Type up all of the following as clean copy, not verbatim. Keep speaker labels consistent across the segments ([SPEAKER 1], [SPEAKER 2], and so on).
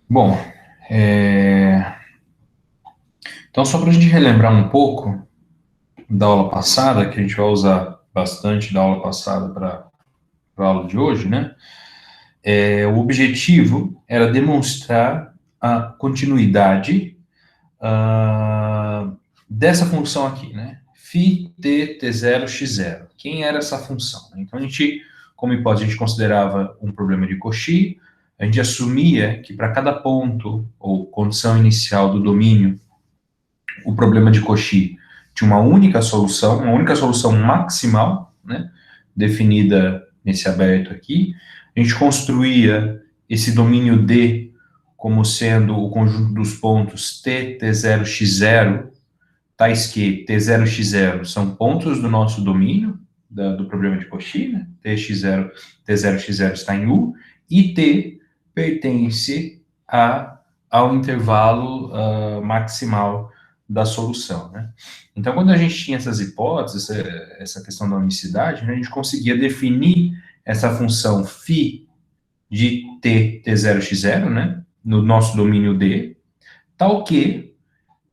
[SPEAKER 1] Bom, é, então só para a gente relembrar um pouco da aula passada, que a gente vai usar bastante da aula passada para a aula de hoje, né? O objetivo era demonstrar a continuidade ah, dessa função aqui, né? Φ t t0 x0. Quem era essa função? Então a gente, como hipótese, a gente considerava um problema de Cauchy, a gente assumia que para cada ponto ou condição inicial do domínio o problema de Cauchy tinha uma única solução maximal, né, definida nesse aberto aqui. A gente construía esse domínio D como sendo o conjunto dos pontos T, T0, X0, tais que T0, X0 são pontos do nosso domínio, do problema de Cauchy, né? T0, X0 está em U, e T pertence ao intervalo maximal da solução, né? Então, quando a gente tinha essas hipóteses, essa questão da unicidade, né, a gente conseguia definir essa função φ de t, t0, x0, né, no nosso domínio D, tal que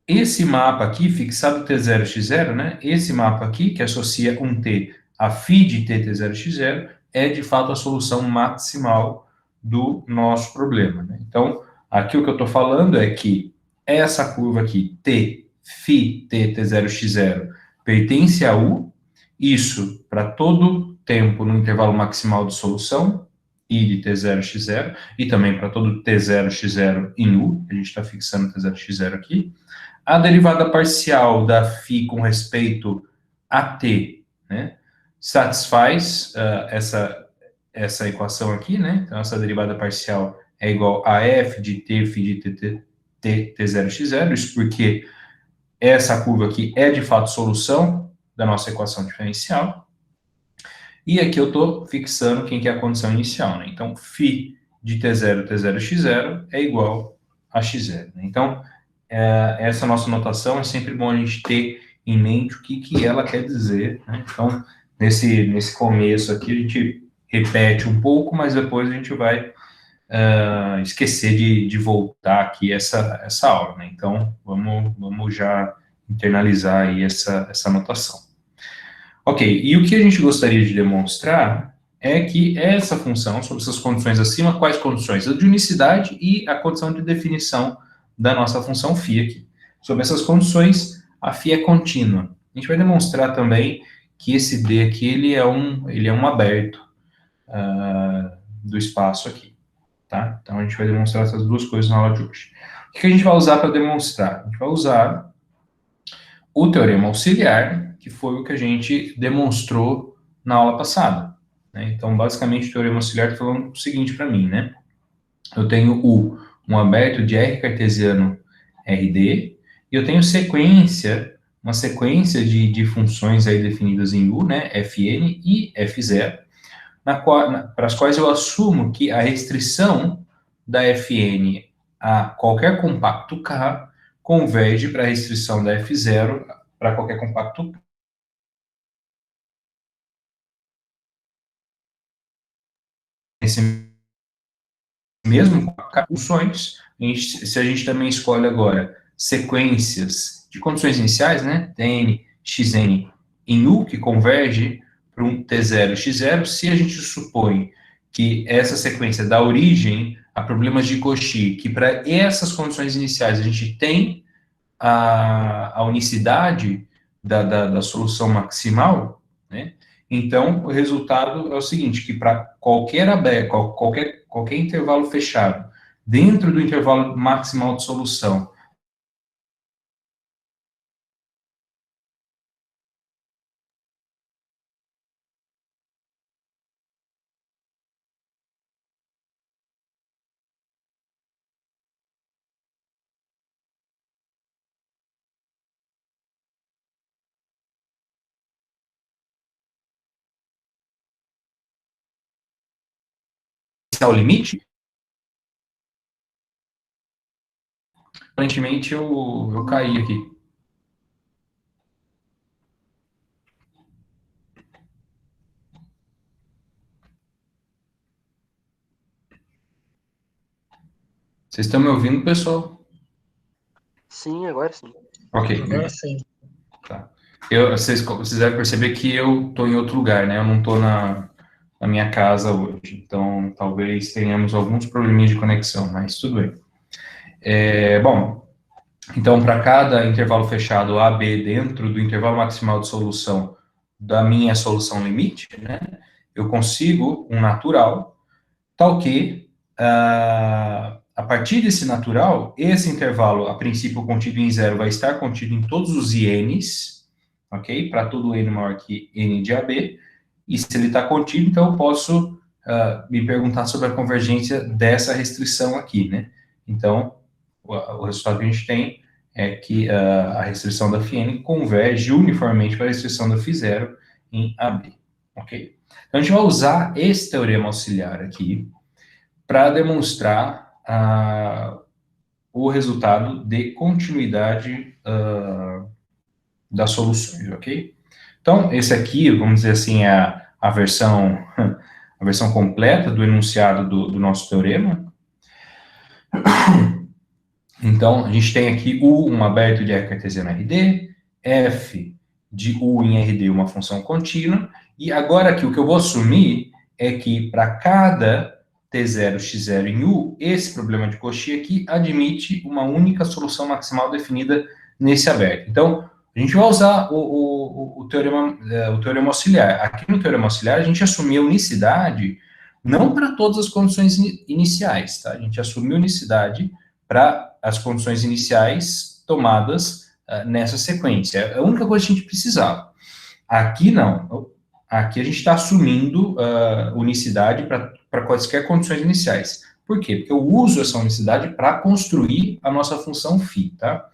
[SPEAKER 1] esse mapa aqui, fixado T0, X0, né? Esse mapa aqui, que associa um T a φ de T, T0, X0, é de fato a solução maximal do nosso problema, né? Então, aqui o que eu estou falando é que essa curva aqui, T, φ, T, T0, X0, pertence a U, isso para todo tempo no intervalo maximal de solução, I de T0, X0, e também para todo T0, X0 em U, a gente está fixando T0, X0 aqui. A derivada parcial da φ com respeito a t, né, satisfaz essa equação aqui, né? Então, essa derivada parcial é igual a f de t, φ de t0, x0, isso porque essa curva aqui é, de fato, solução da nossa equação diferencial. E aqui eu estou fixando quem que é a condição inicial, né? Então, φ de t0, t0, x0 é igual a x0, né? Então, essa nossa notação é sempre bom a gente ter em mente o que ela quer dizer, né? Então, nesse começo aqui, a gente repete um pouco, mas depois a gente vai esquecer de voltar aqui essa aula, né? Então, vamos já internalizar aí essa notação. Ok, e o que a gente gostaria de demonstrar é que essa função, sob essas condições acima, quais condições? A de unicidade e a condição de definição da nossa função φ aqui. Sob essas condições, a φ é contínua. A gente vai demonstrar também que esse D aqui, ele é um aberto do espaço aqui, tá? Então, a gente vai demonstrar essas duas coisas na aula de hoje. O que a gente vai usar para demonstrar? A gente vai usar o teorema auxiliar, que foi o que a gente demonstrou na aula passada, né? Então, basicamente, o teorema auxiliar está falando o seguinte para mim, né? Eu tenho um aberto de R cartesiano RD, e eu tenho uma sequência de funções aí definidas em U, né? Fn e F0, para as quais eu assumo que a restrição da Fn a qualquer compacto K converge para a restrição da F0 para qualquer compacto K. Esse mesmo funções, se a gente também escolhe agora sequências de condições iniciais, né, Tn, Xn em U, que converge para um T0 x0, se a gente supõe que essa sequência dá origem a problemas de Cauchy, que para essas condições iniciais a gente tem a unicidade da solução maximal, né? Então, o resultado é o seguinte, que para qualquer aberto, qualquer intervalo fechado, dentro do intervalo maximal de solução, está o limite, aparentemente eu caí aqui. Vocês estão me ouvindo, pessoal?
[SPEAKER 2] Sim, agora sim.
[SPEAKER 1] Ok,
[SPEAKER 3] Agora sim.
[SPEAKER 1] tá. Vocês devem perceber que eu estou em outro lugar, né? Eu não estou na minha casa hoje. Então, talvez tenhamos alguns probleminhas de conexão, mas tudo bem. Bom, então, para cada intervalo fechado A, B, dentro do intervalo maximal de solução da minha solução limite, né? Eu consigo um natural, tal que, a partir desse natural, esse intervalo, a princípio contido em zero, vai estar contido em todos os INs, ok? Para todo N maior que N de AB, e se ele está contido, então eu posso me perguntar sobre a convergência dessa restrição aqui, né? Então, o resultado que a gente tem é que a restrição da Φn converge uniformemente para a restrição da Φ0 em AB, ok? Então, a gente vai usar esse teorema auxiliar aqui para demonstrar o resultado de continuidade das soluções, ok? Então, esse aqui, vamos dizer assim, é a versão completa do enunciado do nosso teorema. Então, a gente tem aqui U, um aberto de R cartesiano RD, F de U em RD, uma função contínua, e agora aqui o que eu vou assumir é que para cada T0, X0 em U, esse problema de Cauchy aqui admite uma única solução maximal definida nesse aberto. Então, a gente vai usar o teorema auxiliar. Aqui no teorema auxiliar, a gente assumiu a unicidade não para todas as condições iniciais, tá? A gente assumiu unicidade para as condições iniciais tomadas nessa sequência. É a única coisa que a gente precisava. Aqui não. Aqui a gente está assumindo unicidade para quaisquer condições iniciais. Por quê? Porque eu uso essa unicidade para construir a nossa função φ, tá?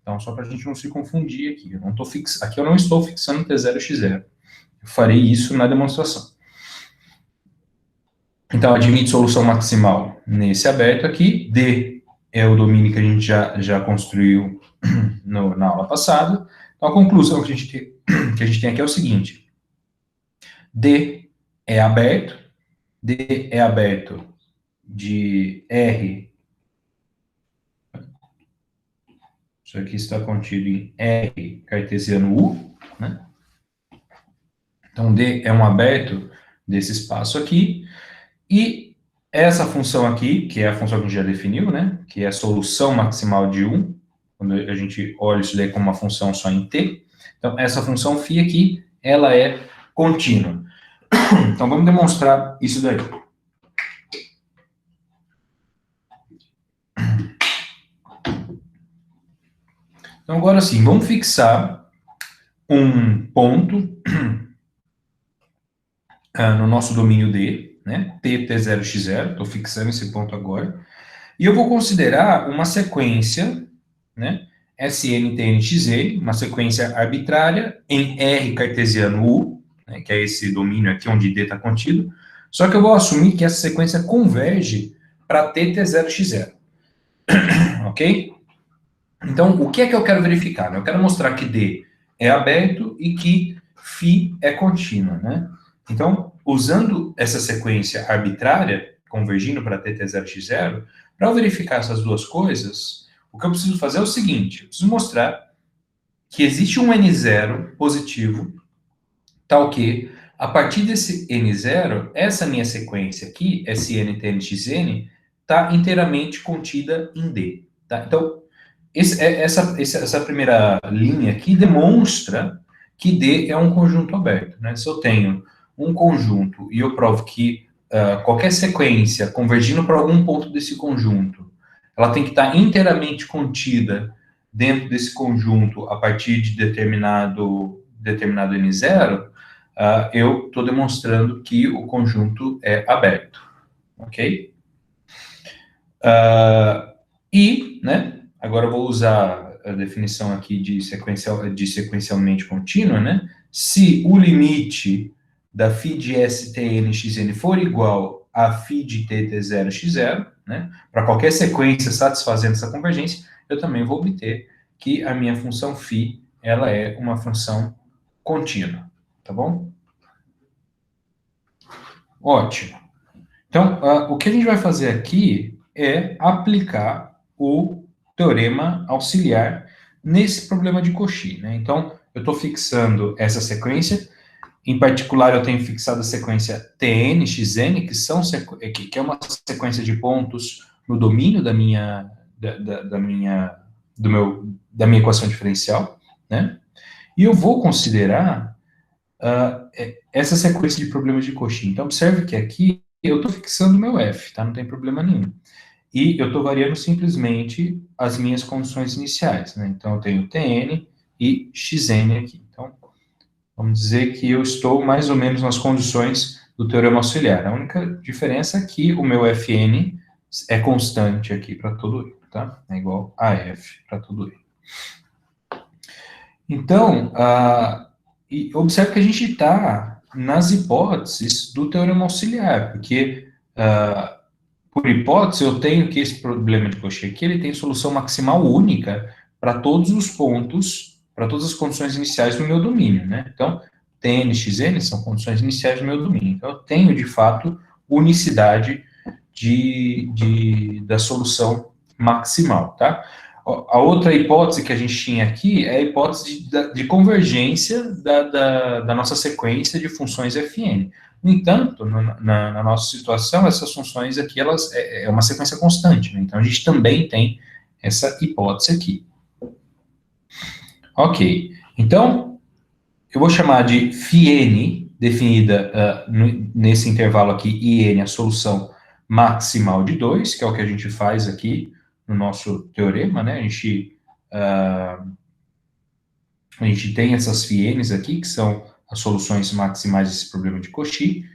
[SPEAKER 1] Então, só para a gente não se confundir aqui. Aqui eu não estou fixando T0 e X0. Eu farei isso na demonstração. Então, admite solução maximal nesse aberto aqui. D é o domínio que a gente já construiu na aula passada. Então, a conclusão que a gente tem aqui é o seguinte. D é aberto. D é aberto de R. Isso aqui está contido em R cartesiano U, né? Então, D é um aberto desse espaço aqui. E essa função aqui, que é a função que a gente já definiu, né? Que é a solução maximal de 1, quando a gente olha isso daí como uma função só em t. Então, essa função φ aqui, ela é contínua. Então, vamos demonstrar isso daí. Então, agora sim, vamos fixar um ponto no nosso domínio D, né? T0, X0, estou fixando esse ponto agora. E eu vou considerar uma sequência, né? SNTNXN, uma sequência arbitrária em R cartesiano U, né, que é esse domínio aqui onde D está contido, só que eu vou assumir que essa sequência converge para T0x0, ok? Então, o que é que eu quero verificar? Eu quero mostrar que D é aberto e que φ é contínua, né? Então, usando essa sequência arbitrária, convergindo para T0x0, para eu verificar essas duas coisas, o que eu preciso fazer é o seguinte, eu preciso mostrar que existe um N0 positivo, tal que, a partir desse N0, essa minha sequência aqui, SNTNXN, está inteiramente contida em D. Tá? Então, essa primeira linha aqui demonstra que D é um conjunto aberto. Né? Se eu tenho um conjunto e eu provo que qualquer sequência convergindo para algum ponto desse conjunto, ela tem que estar inteiramente contida dentro desse conjunto a partir de determinado N0, eu estou demonstrando que o conjunto é aberto. Ok? E, né, agora eu vou usar a definição aqui de sequencialmente contínua, né? Se o limite da φ de STNXN for igual a φ de TT0x0, né? Para qualquer sequência satisfazendo essa convergência, eu também vou obter que a minha função φ, ela é uma função contínua, tá bom? Ótimo. Então, o que a gente vai fazer aqui é aplicar o teorema auxiliar nesse problema de Cauchy, né? Então, eu estou fixando essa sequência. Em particular, eu tenho fixado a sequência Tn, Xn, que é uma sequência de pontos no domínio da minha equação diferencial, né? E eu vou considerar essa sequência de problemas de Cauchy. Então, observe que aqui eu estou fixando o meu f, tá? Não tem problema nenhum. E eu estou variando simplesmente as minhas condições iniciais, né? Então, eu tenho Tn e Xn aqui. Então, vamos dizer que eu estou mais ou menos nas condições do teorema auxiliar. A única diferença é que o meu Fn é constante aqui para todo I, tá? É igual a F para todo I. Então, e observe que a gente está nas hipóteses do teorema auxiliar, porque, por hipótese, eu tenho que esse problema de Cauchy aqui, ele tem solução maximal única para todos os pontos, para todas as condições iniciais do meu domínio, né? Então, Tn e Xn são condições iniciais do meu domínio. Então, eu tenho, de fato, unicidade da solução maximal, tá? A outra hipótese que a gente tinha aqui é a hipótese de convergência da nossa sequência de funções Fn. No entanto, na nossa situação, essas funções aqui, elas é uma sequência constante, né? Então, a gente também tem essa hipótese aqui. Ok. Então, eu vou chamar de φn, definida nesse intervalo aqui, IN, a solução maximal de 2, que é o que a gente faz aqui no nosso teorema, né? A gente tem essas φn's aqui, que são as soluções maximais desse problema de Cauchy,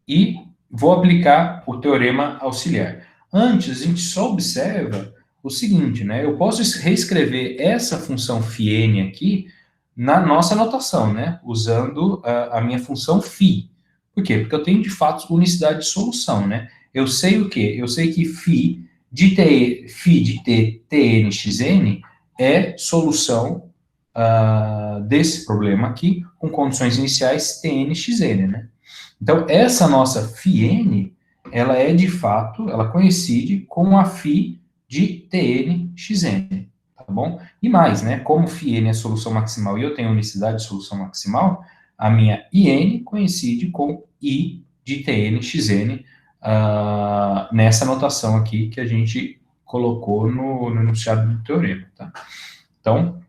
[SPEAKER 1] e vou aplicar o teorema auxiliar. Antes, a gente só observa o seguinte, né? Eu posso reescrever essa função φn aqui na nossa notação, né? Usando a minha função φ. Por quê? Porque eu tenho, de fato, unicidade de solução, né? Eu sei o quê? Eu sei que φ de t, tn, xn é solução desse problema aqui, com condições iniciais tn, xn, né? Então, essa nossa φn, ela é, de fato, ela coincide com a φ de tn, xn, tá bom? E mais, né? Como φn é a solução maximal e eu tenho unicidade de solução maximal, a minha in coincide com I de tn, xn, nessa notação aqui que a gente colocou no enunciado do teorema, tá? Então,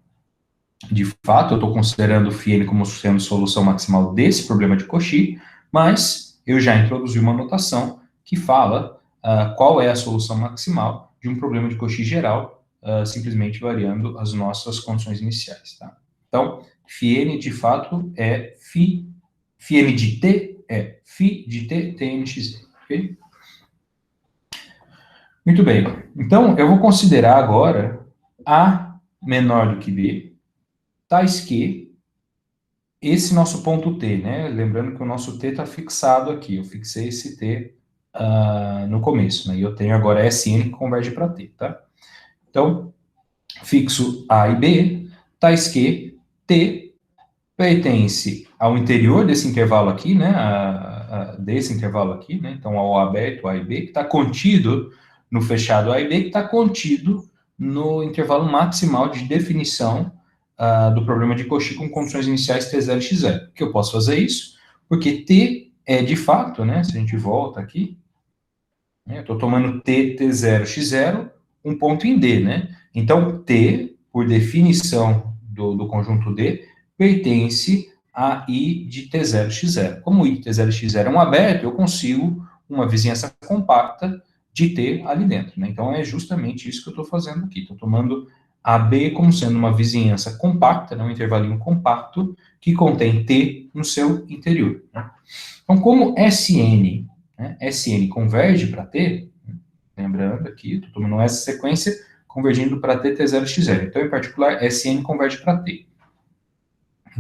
[SPEAKER 1] de fato, eu estou considerando o φn como sendo solução maximal desse problema de Cauchy, mas eu já introduzi uma notação que fala qual é a solução maximal de um problema de Cauchy geral, simplesmente variando as nossas condições iniciais, tá? Então, φn, de fato, é φn de t é φ de t, tn, xn, ok? Muito bem. Então, eu vou considerar agora A menor do que B, tais que esse nosso ponto T, né? Lembrando que o nosso T está fixado aqui. Eu fixei esse T no começo, né? E eu tenho agora Sn que converge para T, tá? Então, fixo A e B, tais que T pertence ao interior desse intervalo aqui, né? Desse intervalo aqui, né? Então, ao aberto A e B, que está contido no fechado A e B, que está contido no intervalo maximal de definição do problema de Cauchy com condições iniciais T0 e X0. Por que eu posso fazer isso? Porque T é, de fato, né? Se a gente volta aqui, né, eu estou tomando T, T0, X0, um ponto em D, né? Então, T, por definição do conjunto D, pertence a I de T0, X0. Como I de T0 e X0 é um aberto, eu consigo uma vizinhança compacta de T ali dentro, né? Então, é justamente isso que eu estou fazendo aqui. Estou tomando AB como sendo uma vizinhança compacta, né, um intervalinho compacto, que contém T no seu interior, né? Então, como Sn, né, Sn converge para T, lembrando aqui, estou tomando essa sequência convergindo para T, T0, X0. Então, em particular, Sn converge para T.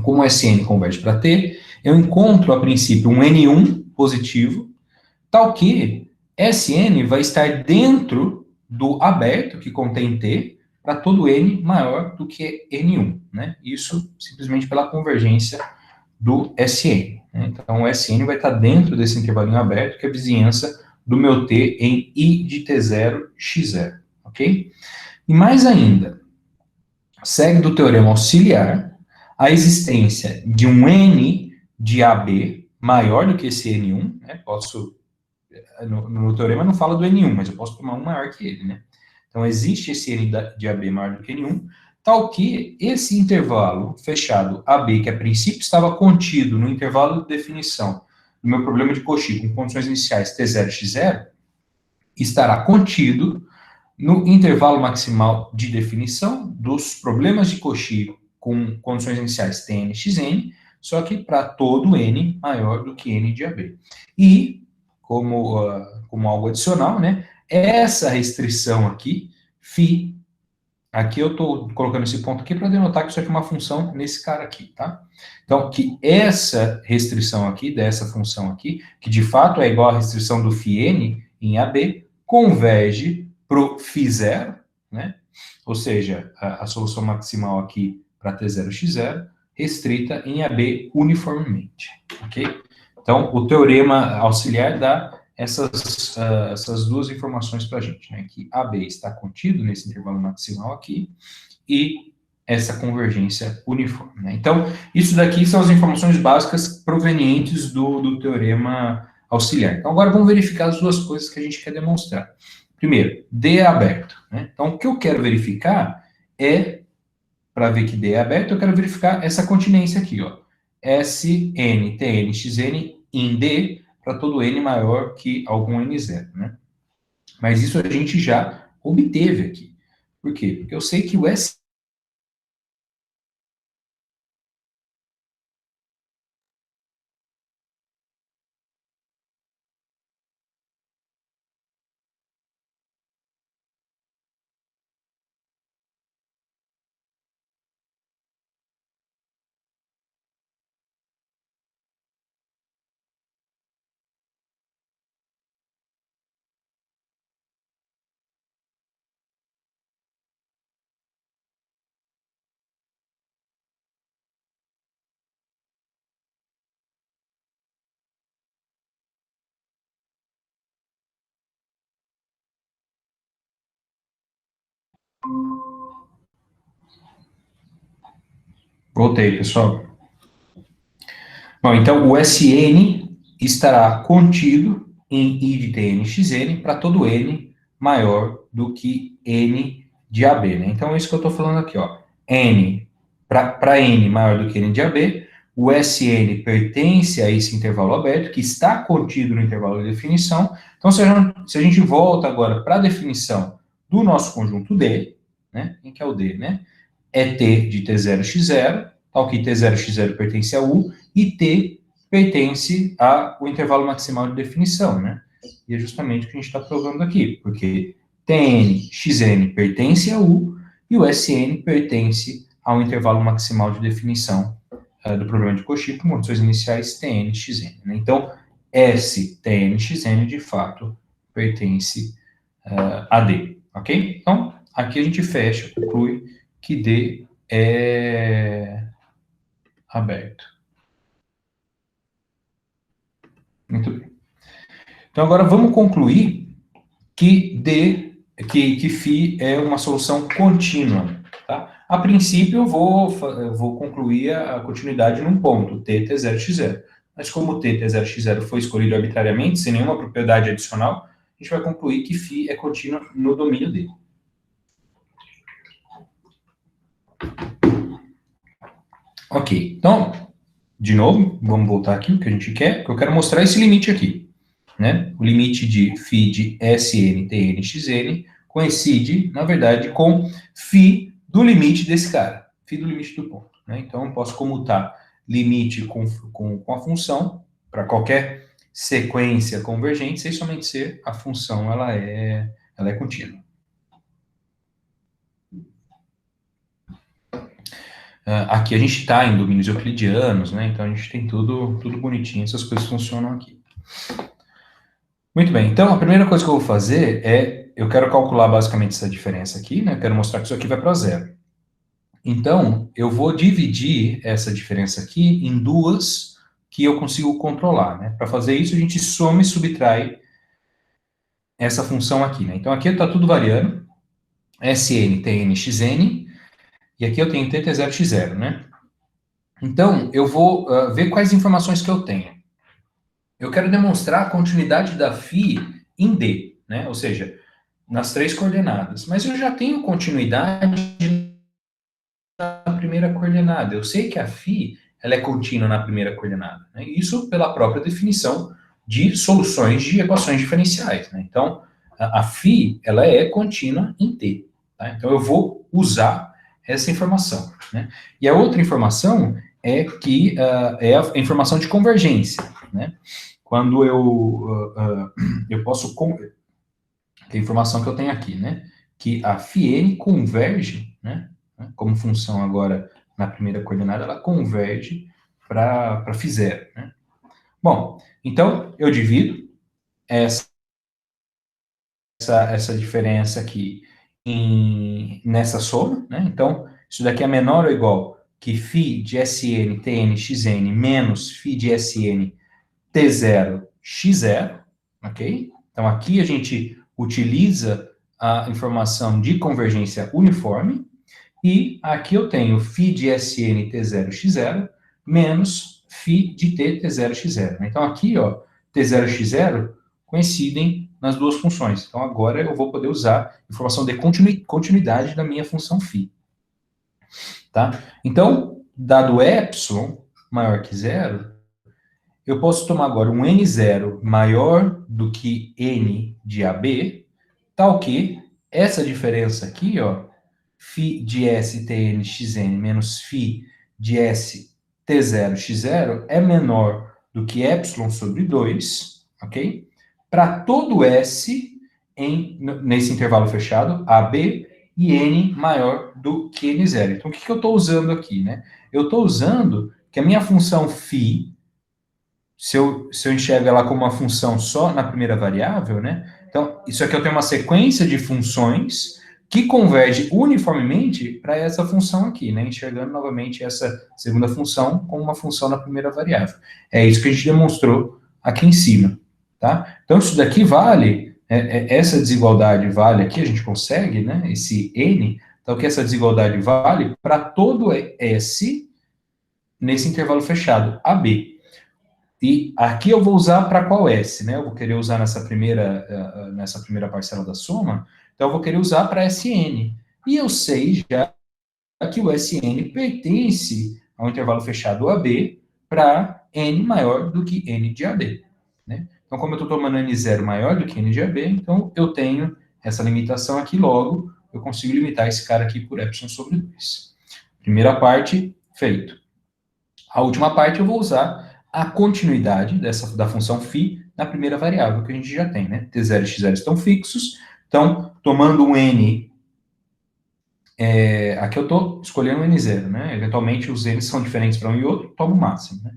[SPEAKER 1] Como Sn converge para T, eu encontro, a princípio, um N1 positivo, tal que Sn vai estar dentro do aberto, que contém T, para todo N maior do que N1, né? Isso simplesmente pela convergência do Sn. Né? Então, o Sn vai estar dentro desse intervalinho aberto, que é a vizinhança do meu T em I de T0, X0, ok? E mais ainda, segue do teorema auxiliar a existência de um N de AB maior do que esse N1, né? No teorema não fala do N1, mas eu posso tomar um maior que ele, né? Então, existe esse N de AB maior do que N1, tal que esse intervalo fechado AB, que a princípio estava contido no intervalo de definição do meu problema de Cauchy com condições iniciais T0 e X0, estará contido no intervalo maximal de definição dos problemas de Cauchy com condições iniciais Tn e Xn, só que para todo n maior do que n de AB. E, como algo adicional, né, essa restrição aqui, φ, aqui eu estou colocando esse ponto aqui para denotar que isso aqui é uma função nesse cara aqui, tá? Então, que essa restrição aqui, dessa função aqui, que de fato é igual à restrição do φn em AB, converge para o φ0, né? Ou seja, a solução maximal aqui para T0, X0, restrita em AB uniformemente, ok? Então, o teorema auxiliar dá essas duas informações para a gente, né? Que AB está contido nesse intervalo maximal aqui e essa convergência uniforme, né? Então, isso daqui são as informações básicas provenientes do teorema auxiliar. Então, agora vamos verificar as duas coisas que a gente quer demonstrar. Primeiro, D é aberto, né? Então, o que eu quero verificar é, para ver que D é aberto, eu quero verificar essa continência aqui, ó. Sn, Tn, Xn em D para todo n maior que algum n0, né? Mas isso a gente já obteve aqui. Por quê? Porque eu sei que o S Voltei, pessoal. Bom, então o Sn estará contido em I de Tn Xn para todo n maior do que n de AB, né? Então é isso que eu estou falando aqui, ó. N, para n maior do que n de AB, o Sn pertence a esse intervalo aberto, que está contido no intervalo de definição. Então, se a gente volta agora para a definição do nosso conjunto D, né? Quem que é o D, né? É T de T0, X0, tal que T0, X0 pertence a U, e T pertence ao intervalo maximal de definição, né? E é justamente o que a gente está provando aqui, porque Tn, Xn pertence a U, e o Sn pertence ao intervalo maximal de definição do problema de Cauchy com condições iniciais Tn, Xn, né? Então, S, Tn, Xn, de fato, pertence a D, ok? Então, aqui a gente fecha, conclui que D é aberto. Muito bem. Então, agora vamos concluir que φ é uma solução contínua. Tá? A princípio, eu vou concluir a continuidade num ponto, T, T0, X0. Mas como T, T0, X0 foi escolhido arbitrariamente, sem nenhuma propriedade adicional, a gente vai concluir que φ é contínua no domínio D. Ok, então, de novo, vamos voltar aqui, o que a gente quer, que eu quero mostrar esse limite aqui, né? O limite de φ de Sn, Tn, Xn coincide, na verdade, com φ do limite desse cara, φ do limite do ponto, né? Então, eu posso comutar limite com a função para qualquer sequência convergente, sem somente ser a função, ela é contínua. Aqui a gente está em domínios euclidianos, né? Então a gente tem tudo bonitinho, essas coisas funcionam aqui. Muito bem, então a primeira coisa que eu vou fazer é, eu quero calcular basicamente essa diferença aqui, né? Eu quero mostrar que isso aqui vai para zero. Então, eu vou dividir essa diferença aqui em duas que eu consigo controlar, né? Para fazer isso, a gente soma e subtrai essa função aqui, né? Então, aqui está tudo variando, Sn, Tn, Xn, e aqui eu tenho T0, X0, né? Então, eu vou ver quais informações que eu tenho. Eu quero demonstrar a continuidade da φ em D, né? Ou seja, nas 3 coordenadas. Mas eu já tenho continuidade na primeira coordenada. Eu sei que a φ ela é contínua na primeira coordenada. Né? Isso pela própria definição de soluções de equações diferenciais. Né? Então, a φ ela é contínua em T. Tá? Então, eu vou usar essa informação. Né? E a outra informação é que é a informação de convergência. Né? Quando eu posso... Que é a informação que eu tenho aqui, né? Que a φn converge, né? Como função agora na primeira coordenada, ela converge para φ0, né? Bom, então eu divido essa diferença aqui nessa soma, né? Então, isso daqui é menor ou igual que φ de Sn, Tn, Xn menos φ de Sn, T0, X0, ok? Então, aqui a gente utiliza a informação de convergência uniforme, e aqui eu tenho φ de Sn T0 X0 menos φ de T T0 X0. Então, aqui, ó, T0 X0 coincidem nas duas funções. Então, agora eu vou poder usar a informação de continuidade da minha função φ. Tá? Então, dado ε maior que zero, eu posso tomar agora um N0 maior do que N de AB, tal que essa diferença aqui, ó, φ de S Tn Xn menos φ de S T0 X0 é menor do que ε sobre 2, ok? Para todo S nesse intervalo fechado, AB e N maior do que N0. Então, o que eu estou usando aqui, né? Eu estou usando que a minha função φ, se eu enxergo ela como uma função só na primeira variável, né? Então, isso aqui eu tenho uma sequência de funções que converge uniformemente para essa função aqui, né? Enxergando novamente essa segunda função como uma função na primeira variável. É isso que a gente demonstrou aqui em cima, tá? Então, isso daqui vale, essa desigualdade vale aqui, a gente consegue, né? Esse N, então, que essa desigualdade vale para todo S nesse intervalo fechado, AB. E aqui eu vou usar para qual S, né? Eu vou querer usar nessa primeira parcela da soma, então eu vou querer usar para Sn. E eu sei já que o Sn pertence ao intervalo fechado AB para N maior do que N de AB. Né? Então, como eu estou tomando N0 maior do que N de AB, então eu tenho essa limitação aqui, logo eu consigo limitar esse cara aqui por epsilon sobre 2. Primeira parte, feito. A última parte eu vou usar a continuidade da função φ na primeira variável que a gente já tem, né? T0 e X0 estão fixos, então, tomando um N, aqui eu estou escolhendo um N0, né? Eventualmente os N são diferentes para um e outro, tomo o máximo, né?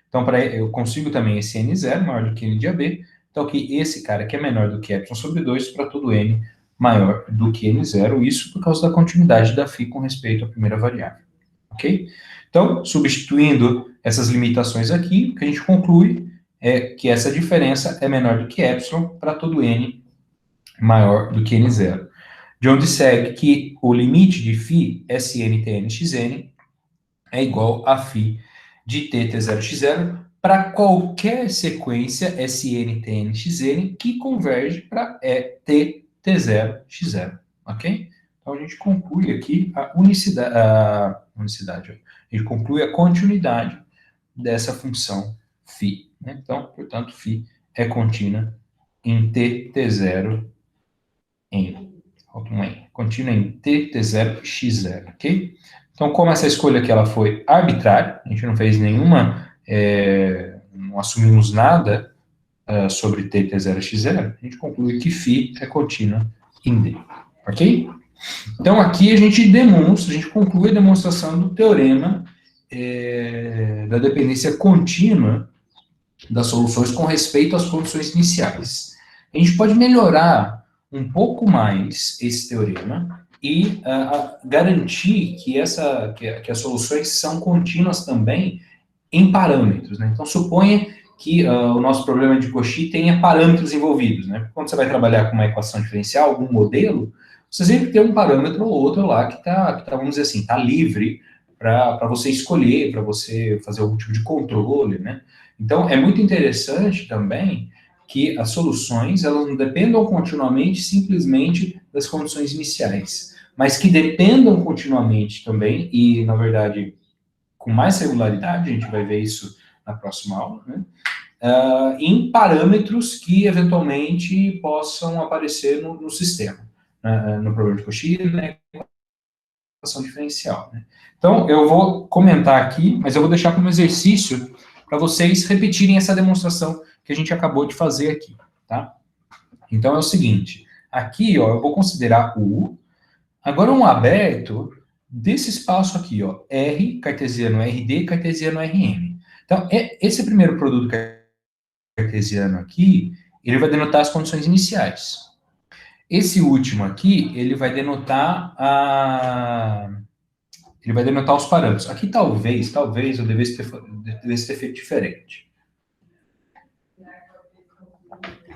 [SPEAKER 1] Então, eu consigo também esse N0 maior do que N de AB, então que esse cara que é menor do que epsilon sobre 2 para todo N maior do que N0, isso por causa da continuidade da φ com respeito à primeira variável, ok? Então, substituindo essas limitações aqui, o que a gente conclui é que essa diferença é menor do que epsilon para todo n maior do que n0. De onde segue que o limite de φ Sn, Tn, Xn é igual a φ de t, T0, X0 para qualquer sequência Sn, Tn, Xn que converge para t, T0, X0, ok? Então, a gente conclui aqui a unicidade, a gente conclui a continuidade dessa função φ. Né? Então, portanto, φ é contínua em t, T0, contínua em t, T0, X0, ok? Então, como essa escolha aqui ela foi arbitrária, a gente não fez nenhuma, não assumimos nada sobre t, T0, X0, a gente conclui que φ é contínua em D, ok? Então, aqui a gente conclui a demonstração do teorema da dependência contínua das soluções com respeito às condições iniciais. A gente pode melhorar um pouco mais esse teorema e garantir que as soluções são contínuas também em parâmetros. Né? Então, suponha que o nosso problema de Cauchy tenha parâmetros envolvidos, né? Quando você vai trabalhar com uma equação diferencial, algum modelo, você sempre tem um parâmetro ou outro lá que tá vamos dizer assim, está livre para você escolher, para você fazer algum tipo de controle, né? Então, é muito interessante também que as soluções, elas não dependam continuamente simplesmente das condições iniciais, mas que dependam continuamente também, e, na verdade, com mais regularidade, a gente vai ver isso na próxima aula, né? Em parâmetros que eventualmente possam aparecer no sistema, né? No problema de Cauchy, né? Equação diferencial, né? Então, eu vou comentar aqui, mas eu vou deixar como exercício para vocês repetirem essa demonstração que a gente acabou de fazer aqui, tá? Então, é o seguinte, aqui, ó, eu vou considerar U, agora um aberto desse espaço aqui, ó, R, cartesiano RD, cartesiano RM. Então, esse primeiro produto cartesiano aqui, ele vai denotar as condições iniciais. Esse último aqui, ele vai denotar os parâmetros. Aqui talvez eu devesse ter feito diferente.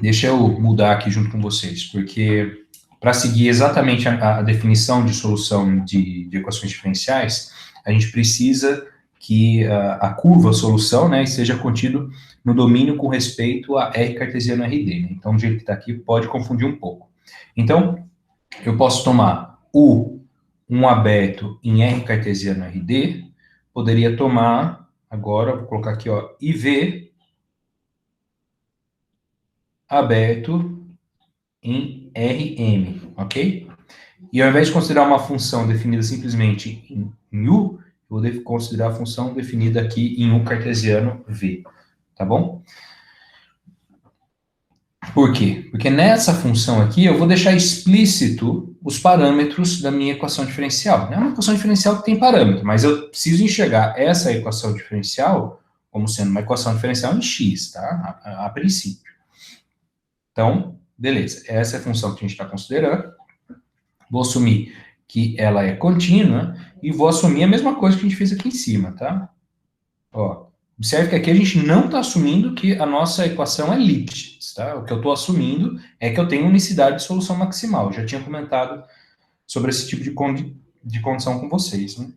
[SPEAKER 1] Deixa eu mudar aqui junto com vocês, porque para seguir exatamente a definição de solução de equações diferenciais, a gente precisa que a curva, a solução, né, esteja contido no domínio com respeito a R cartesiano RD. Né? Então, do jeito que está aqui, pode confundir um pouco. Então, eu posso tomar um aberto em R cartesiano RD, poderia tomar, agora, vou colocar aqui, ó, IV aberto em Rm, ok? E ao invés de considerar uma função definida simplesmente em U, eu vou considerar a função definida aqui em U cartesiano V, tá bom? Por quê? Porque nessa função aqui eu vou deixar explícito os parâmetros da minha equação diferencial. É uma equação diferencial que tem parâmetro, mas eu preciso enxergar essa equação diferencial como sendo uma equação diferencial em x, tá? A princípio. Então, beleza. Essa é a função que a gente está considerando. Vou assumir que ela é contínua e vou assumir a mesma coisa que a gente fez aqui em cima, tá? Ó, observe que aqui a gente não está assumindo que a nossa equação é Lipschitz, tá? O que eu estou assumindo é que eu tenho unicidade de solução maximal. Eu já tinha comentado sobre esse tipo de condição com vocês, né?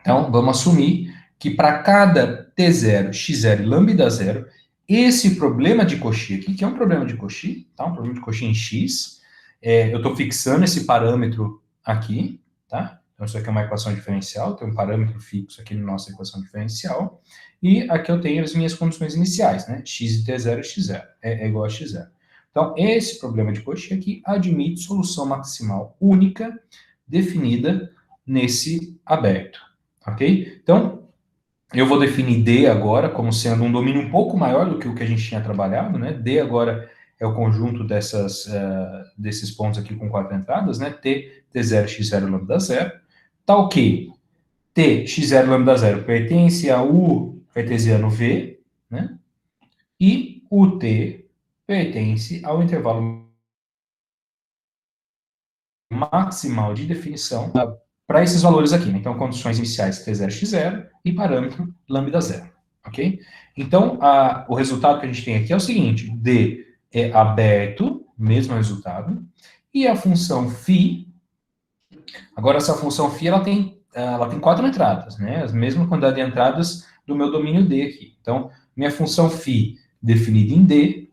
[SPEAKER 1] Então, vamos assumir que para cada T0, X0 e lambda 0, esse problema de Cauchy aqui, que é um problema de Cauchy, tá? Um problema de Cauchy em X, eu estou fixando esse parâmetro aqui, tá? Então, isso aqui é uma equação diferencial, tem um parâmetro fixo aqui na nossa equação diferencial, e aqui eu tenho as minhas condições iniciais, né? X e T0 é X0, é igual a X0. Então, esse problema de Cauchy aqui admite solução maximal única definida nesse aberto, ok? Então, eu vou definir D agora como sendo um domínio um pouco maior do que o que a gente tinha trabalhado, né? D agora é o conjunto desses pontos aqui com 4 entradas, né? T, T0, X0, lambda 0. Tal que T, X0, lambda 0 pertence a U cartesiano V, né? E o T pertence ao intervalo maximal de definição para esses valores aqui, né? Então, condições iniciais T0, X0 e parâmetro lambda 0, ok? Então, o resultado que a gente tem aqui é o seguinte, D é aberto, mesmo resultado, e a função φ, agora essa função φ, ela tem 4 entradas, né? A mesma quantidade de entradas do meu domínio D aqui. Então, minha função φ definida em D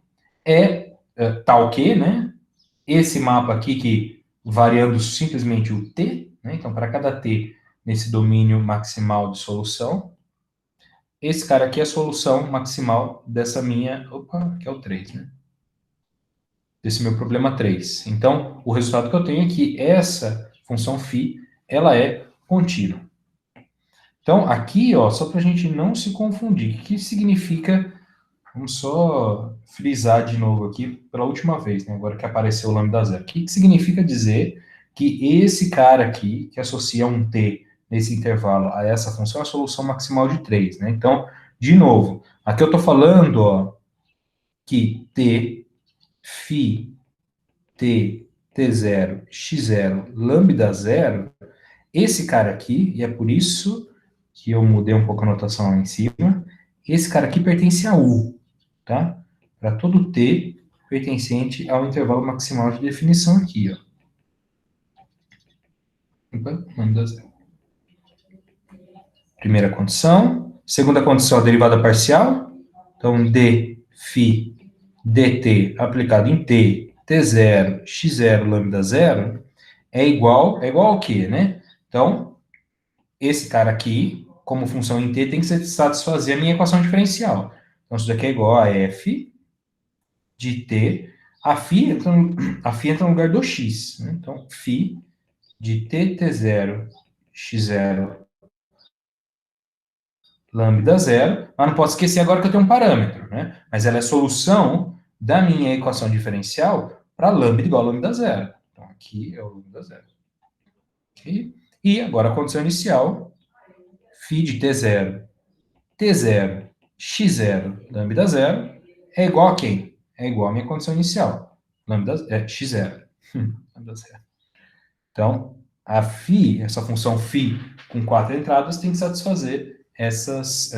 [SPEAKER 1] é tal que, né? Esse mapa aqui que variando simplesmente o t, né? Então, para cada t nesse domínio maximal de solução, esse cara aqui é a solução maximal dessa minha, que é o 3, né? Desse meu problema 3. Então, o resultado que eu tenho é que essa função φ, ela é contínua. Então, aqui, ó, só para a gente não se confundir, o que significa, vamos só frisar de novo aqui pela última vez, né, agora que apareceu o lambda zero. O que significa dizer que esse cara aqui, que associa um t nesse intervalo a essa função, é a solução maximal de 3, né? Então, de novo, aqui eu estou falando, ó, que t, φ, t, t0, x0, lambda zero, esse cara aqui, e é por isso que eu mudei um pouco a notação lá em cima, esse cara aqui pertence a U, tá? Para todo T pertencente ao intervalo maximal de definição aqui, ó. Opa, lambda zero. Primeira condição. Segunda condição, a derivada parcial. Então, d φ dt aplicado em t, t0, x0, lambda zero, é igual ao quê, né? Então, esse cara aqui, como função em t, tem que satisfazer a minha equação diferencial. Então, isso daqui é igual a f de t. A φ entra no lugar do x, né? Então, φ de t, t0, x0, lambda zero, mas não posso esquecer agora que eu tenho um parâmetro, né? Mas ela é solução da minha equação diferencial para lambda igual a lambda zero. Então, aqui é o lambda zero. Okay? E agora a condição inicial, φ de t0, t0, x0, lambda zero, é igual a quem? É igual à minha condição inicial, x0, lambda zero. Então, a φ, essa função φ com 4 entradas, tem que satisfazer essas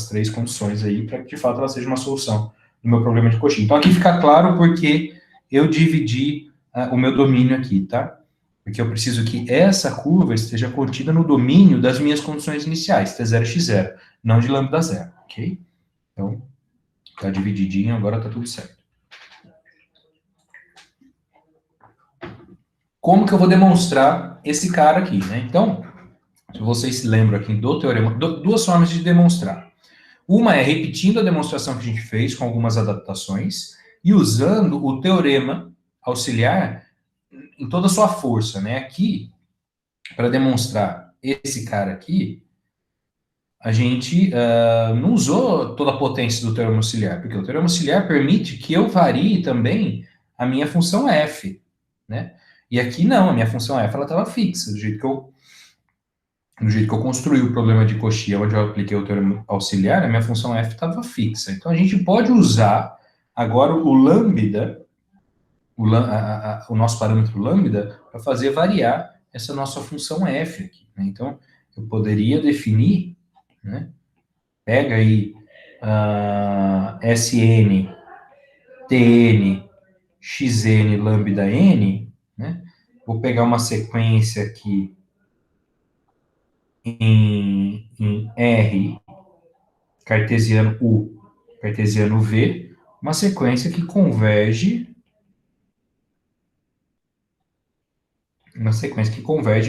[SPEAKER 1] 3 condições aí, para que de fato ela seja uma solução do meu problema de coxinha. Então aqui fica claro porque eu dividi o meu domínio aqui, tá? Porque eu preciso que essa curva esteja contida no domínio das minhas condições iniciais, T0 e X0, não de lambda zero, ok? Então, tá divididinho, agora tá tudo certo. Como que eu vou demonstrar esse cara aqui, né? Então, se vocês se lembram aqui do teorema, duas formas de demonstrar. Uma é repetindo a demonstração que a gente fez com algumas adaptações e usando o teorema auxiliar em toda a sua força, né? Aqui, para demonstrar esse cara aqui, a gente não usou toda a potência do teorema auxiliar, porque o teorema auxiliar permite que eu varie também a minha função f, né? E aqui não, a minha função f ela estava fixa, do jeito que eu construí o problema de coxinha, onde eu apliquei o teorema auxiliar, a minha função f estava fixa. Então, a gente pode usar agora o lambda, o nosso parâmetro lambda, para fazer variar essa nossa função f aqui, né? Então, eu poderia definir, né? Pega aí Sn, Tn, Xn, lambda n, né? Vou pegar uma sequência aqui em R, cartesiano U, cartesiano V, uma sequência que converge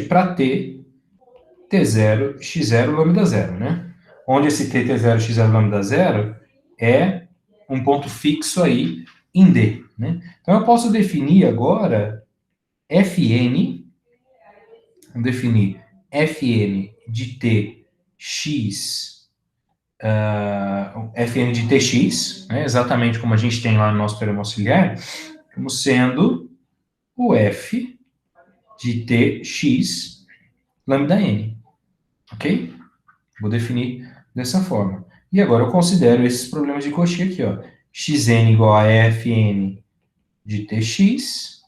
[SPEAKER 1] para T, T0, X0, lambda 0, né? Onde esse T, T0, X0, lambda 0 é um ponto fixo aí em D, né? Então, eu posso definir agora Fn, vamos definir Fn de Tx, Fn de Tx, né, exatamente como a gente tem lá no nosso teorema auxiliar, como sendo o F de Tx lambda n, ok? Vou definir dessa forma. E agora eu considero esses problemas de coxinha aqui, ó. Xn igual a Fn de Tx,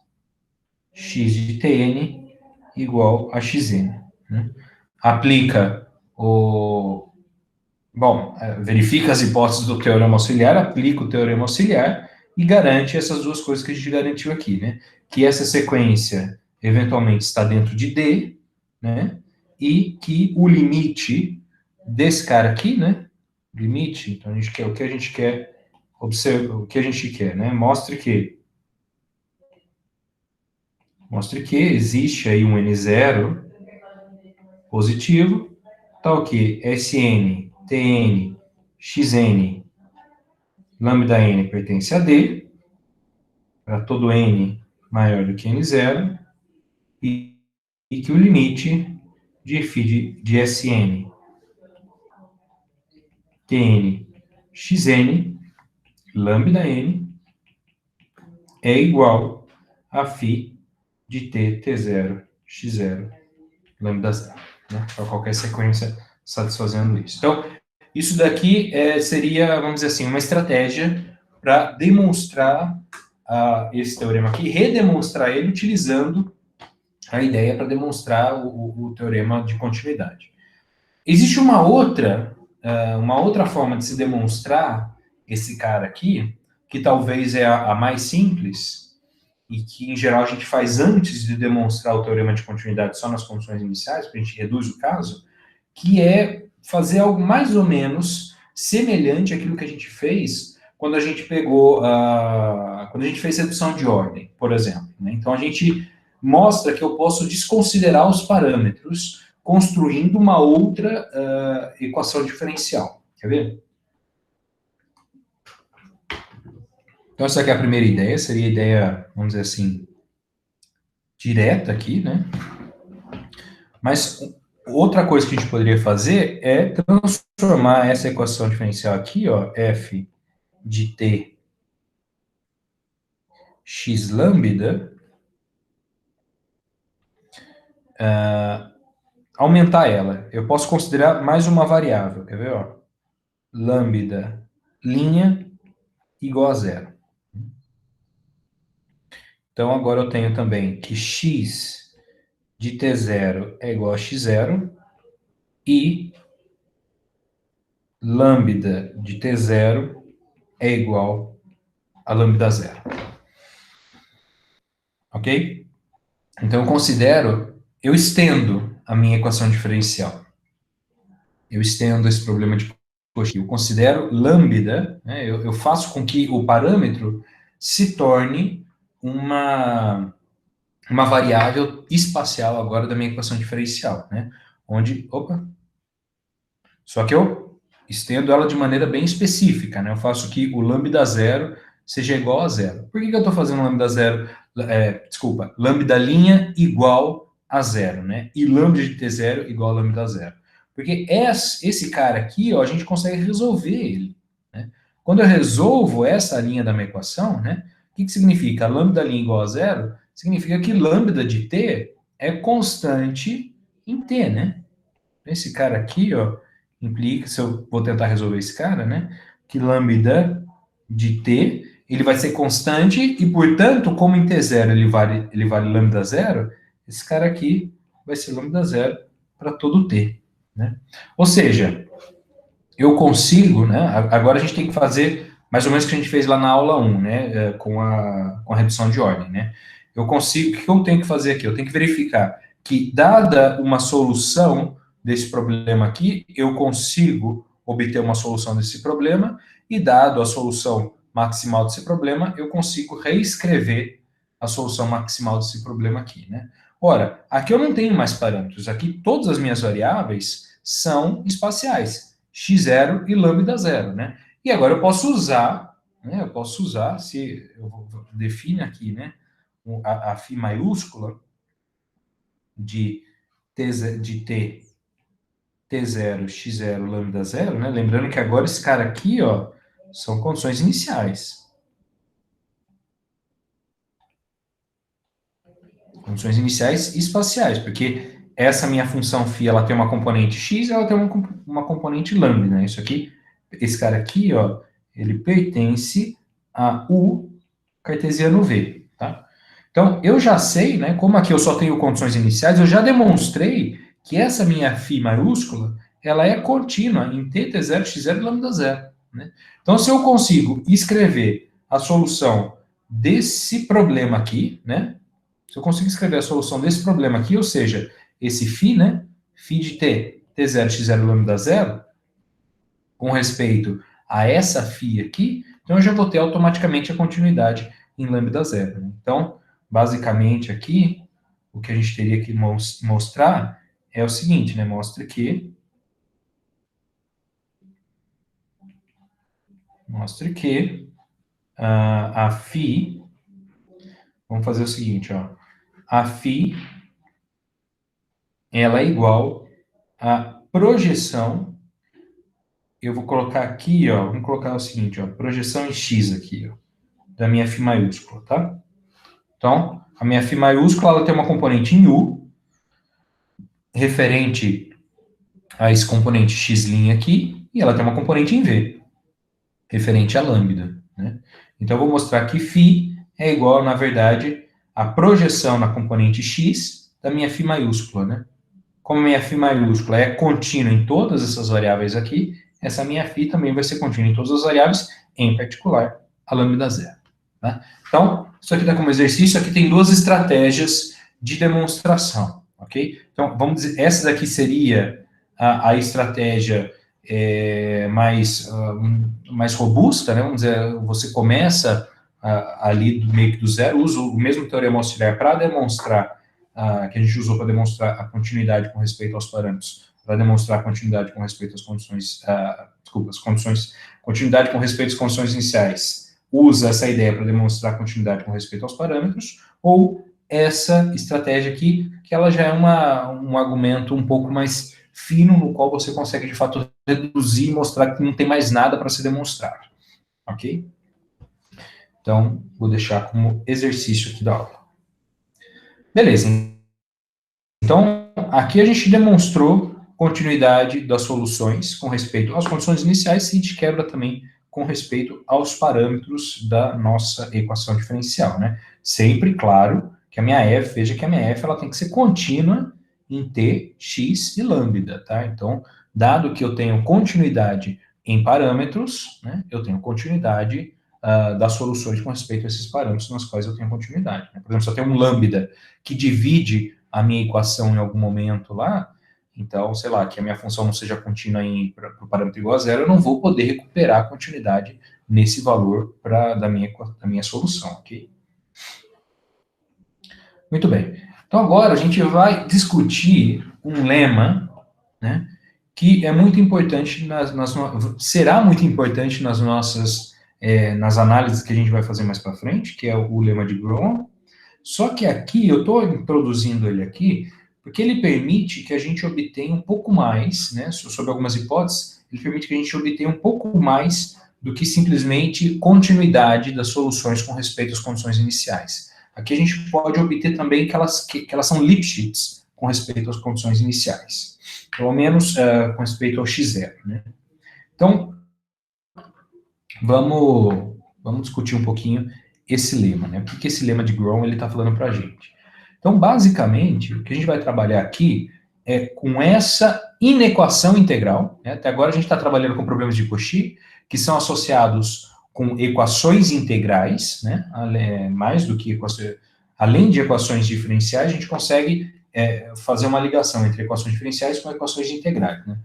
[SPEAKER 1] x de Tn igual a Xn. Né? Aplica verifica as hipóteses do teorema auxiliar, aplica o teorema auxiliar e garante essas duas coisas que a gente garantiu aqui, né? Que essa sequência eventualmente está dentro de D, né? E que o limite desse cara aqui, né? Limite, então a gente quer o que a gente quer observar, o que a gente quer, né? Mostre que existe aí um N0 positivo, tal que Sn, Tn, Xn, lambda n pertence a D, para todo n maior do que n0, e que o limite de φ de Sn, Tn, Xn, lambda n, é igual a φ de T, T0, X0, lambda 0, né? Para qualquer sequência satisfazendo isso. Então, isso daqui seria, vamos dizer assim, uma estratégia para demonstrar esse teorema aqui, redemonstrar ele utilizando a ideia para demonstrar o teorema de continuidade. Existe uma outra uma outra forma de se demonstrar esse cara aqui, que talvez é a mais simples, e que, em geral, a gente faz antes de demonstrar o teorema de continuidade só nas condições iniciais, porque a gente reduz o caso, que é fazer algo mais ou menos semelhante àquilo que a gente fez quando a gente pegou, quando a gente fez redução de ordem, por exemplo. Né? Então, a gente mostra que eu posso desconsiderar os parâmetros construindo uma outra equação diferencial. Quer ver? Então, essa aqui é a primeira ideia, seria a ideia, vamos dizer assim, direta aqui, né? Mas outra coisa que a gente poderia fazer é transformar essa equação diferencial aqui, ó, f de t x lambda, aumentar ela. Eu posso considerar mais uma variável, quer ver, ó? Lambda linha igual a zero. Então, agora eu tenho também que x de t0 é igual a x0 e lambda de t0 é igual a lambda zero. Ok? Então, eu estendo a minha equação diferencial. Eu estendo esse problema de Cauchy. Eu considero lambda, né, eu faço com que o parâmetro se torne uma variável espacial agora da minha equação diferencial, né? Só que eu estendo ela de maneira bem específica, né? Eu faço que o lambda zero seja igual a zero. Por que eu estou fazendo lambda zero? Lambda linha igual a zero, né? E lambda de t0 igual a lambda zero. Porque esse cara aqui, ó, a gente consegue resolver ele, né? Quando eu resolvo essa linha da minha equação, né? O que significa? Lambda linha igual a zero significa que lambda de t é constante em t, né? Esse cara aqui, ó, implica, se eu vou tentar resolver esse cara, né? Que lambda de t, ele vai ser constante e, portanto, como em t0 ele vale lambda zero, esse cara aqui vai ser lambda zero para todo t, né? Ou seja, eu consigo, né? Agora a gente tem que fazer mais ou menos o que a gente fez lá na aula 1, né? Com a redução de ordem, né? Eu consigo, o que eu tenho que fazer aqui? Eu tenho que verificar que, dada uma solução desse problema aqui, eu consigo obter uma solução desse problema, e dado a solução maximal desse problema, eu consigo reescrever a solução maximal desse problema aqui, né? Ora, aqui eu não tenho mais parâmetros, aqui todas as minhas variáveis são espaciais, x0 e lambda zero, né? E agora eu posso usar, né? Se eu defino aqui, né? A φ maiúscula de t, t0, x0, lambda zero, né? Lembrando que agora esse cara aqui, ó, são condições iniciais. Condições iniciais espaciais, porque essa minha função φ, ela tem uma componente x e ela tem uma componente lambda, né? Isso aqui, esse cara aqui, ó, ele pertence a U cartesiano V, tá? Então, eu já sei, né, como aqui eu só tenho condições iniciais, eu já demonstrei que essa minha φ maiúscula, ela é contínua em t, t0, x0 e lambda zero, né? Então, se eu consigo escrever a solução desse problema aqui, né, se eu consigo escrever a solução desse problema aqui, ou seja, esse φ, né, φ de t, t0, x0 lambda zero, com respeito a essa φ aqui, então eu já vou ter automaticamente a continuidade em lambda zero, né? Então, basicamente aqui, o que a gente teria que mostrar é o seguinte, né? Mostra que a φ, vamos fazer o seguinte, ó, a φ, ela é igual à projeção, eu vou colocar aqui, ó, vamos colocar o seguinte, ó, projeção em x aqui, ó, da minha φ maiúscula, tá? Então, a minha φ maiúscula, ela tem uma componente em U, referente a esse componente x' aqui, e ela tem uma componente em V, referente a lambda, né? Então, eu vou mostrar que φ é igual, na verdade, à projeção na componente x da minha φ maiúscula, né? Como minha φ maiúscula é contínua em todas essas variáveis aqui, essa minha φ também vai ser contínua em todas as variáveis, em particular, a lambda zero. Tá? Então, isso aqui está como exercício, aqui tem duas estratégias de demonstração, ok? Então, vamos dizer, essa daqui seria a estratégia mais robusta, né? Vamos dizer, você começa ali meio que do zero, usa o mesmo teorema auxiliar para demonstrar, que a gente usou para demonstrar a continuidade com respeito aos parâmetros, para demonstrar a continuidade com respeito às condições, continuidade com respeito às condições iniciais, usa essa ideia para demonstrar continuidade com respeito aos parâmetros, ou essa estratégia aqui, que ela já é um argumento um pouco mais fino, no qual você consegue, de fato, reduzir e mostrar que não tem mais nada para ser demonstrado. Ok? Então, vou deixar como exercício aqui da aula. Beleza. Então, aqui a gente demonstrou continuidade das soluções com respeito às condições iniciais, e a gente quebra também com respeito aos parâmetros da nossa equação diferencial, né? Sempre, claro, que a minha f, veja que a minha f ela tem que ser contínua em t, x e lambda, tá? Então, dado que eu tenho continuidade em parâmetros, né, eu tenho continuidade das soluções com respeito a esses parâmetros nas quais eu tenho continuidade. Né? Por exemplo, se eu tenho um lambda que divide a minha equação em algum momento lá, então, sei lá, que a minha função não seja contínua para o parâmetro igual a zero, eu não vou poder recuperar a continuidade nesse valor da minha solução, ok? Muito bem. Então, agora a gente vai discutir um lema, né, que é muito importante, será muito importante nas nossas, nas análises que a gente vai fazer mais para frente, que é o lema de Gromov. Só que aqui, eu estou introduzindo ele aqui, porque ele permite que a gente obtenha um pouco mais, né, sobre algumas hipóteses, ele permite que a gente obtenha um pouco mais do que simplesmente continuidade das soluções com respeito às condições iniciais. Aqui a gente pode obter também que elas são Lipschitz com respeito às condições iniciais, pelo menos com respeito ao x0. Né? Então, vamos discutir um pouquinho esse lema, né? O que esse lema de Gromov ele está falando para a gente? Então, basicamente, o que a gente vai trabalhar aqui é com essa inequação integral. Né? Até agora a gente está trabalhando com problemas de Cauchy, que são associados com equações integrais, né? Mais do que além de equações diferenciais, a gente consegue fazer uma ligação entre equações diferenciais com equações integrais. Né?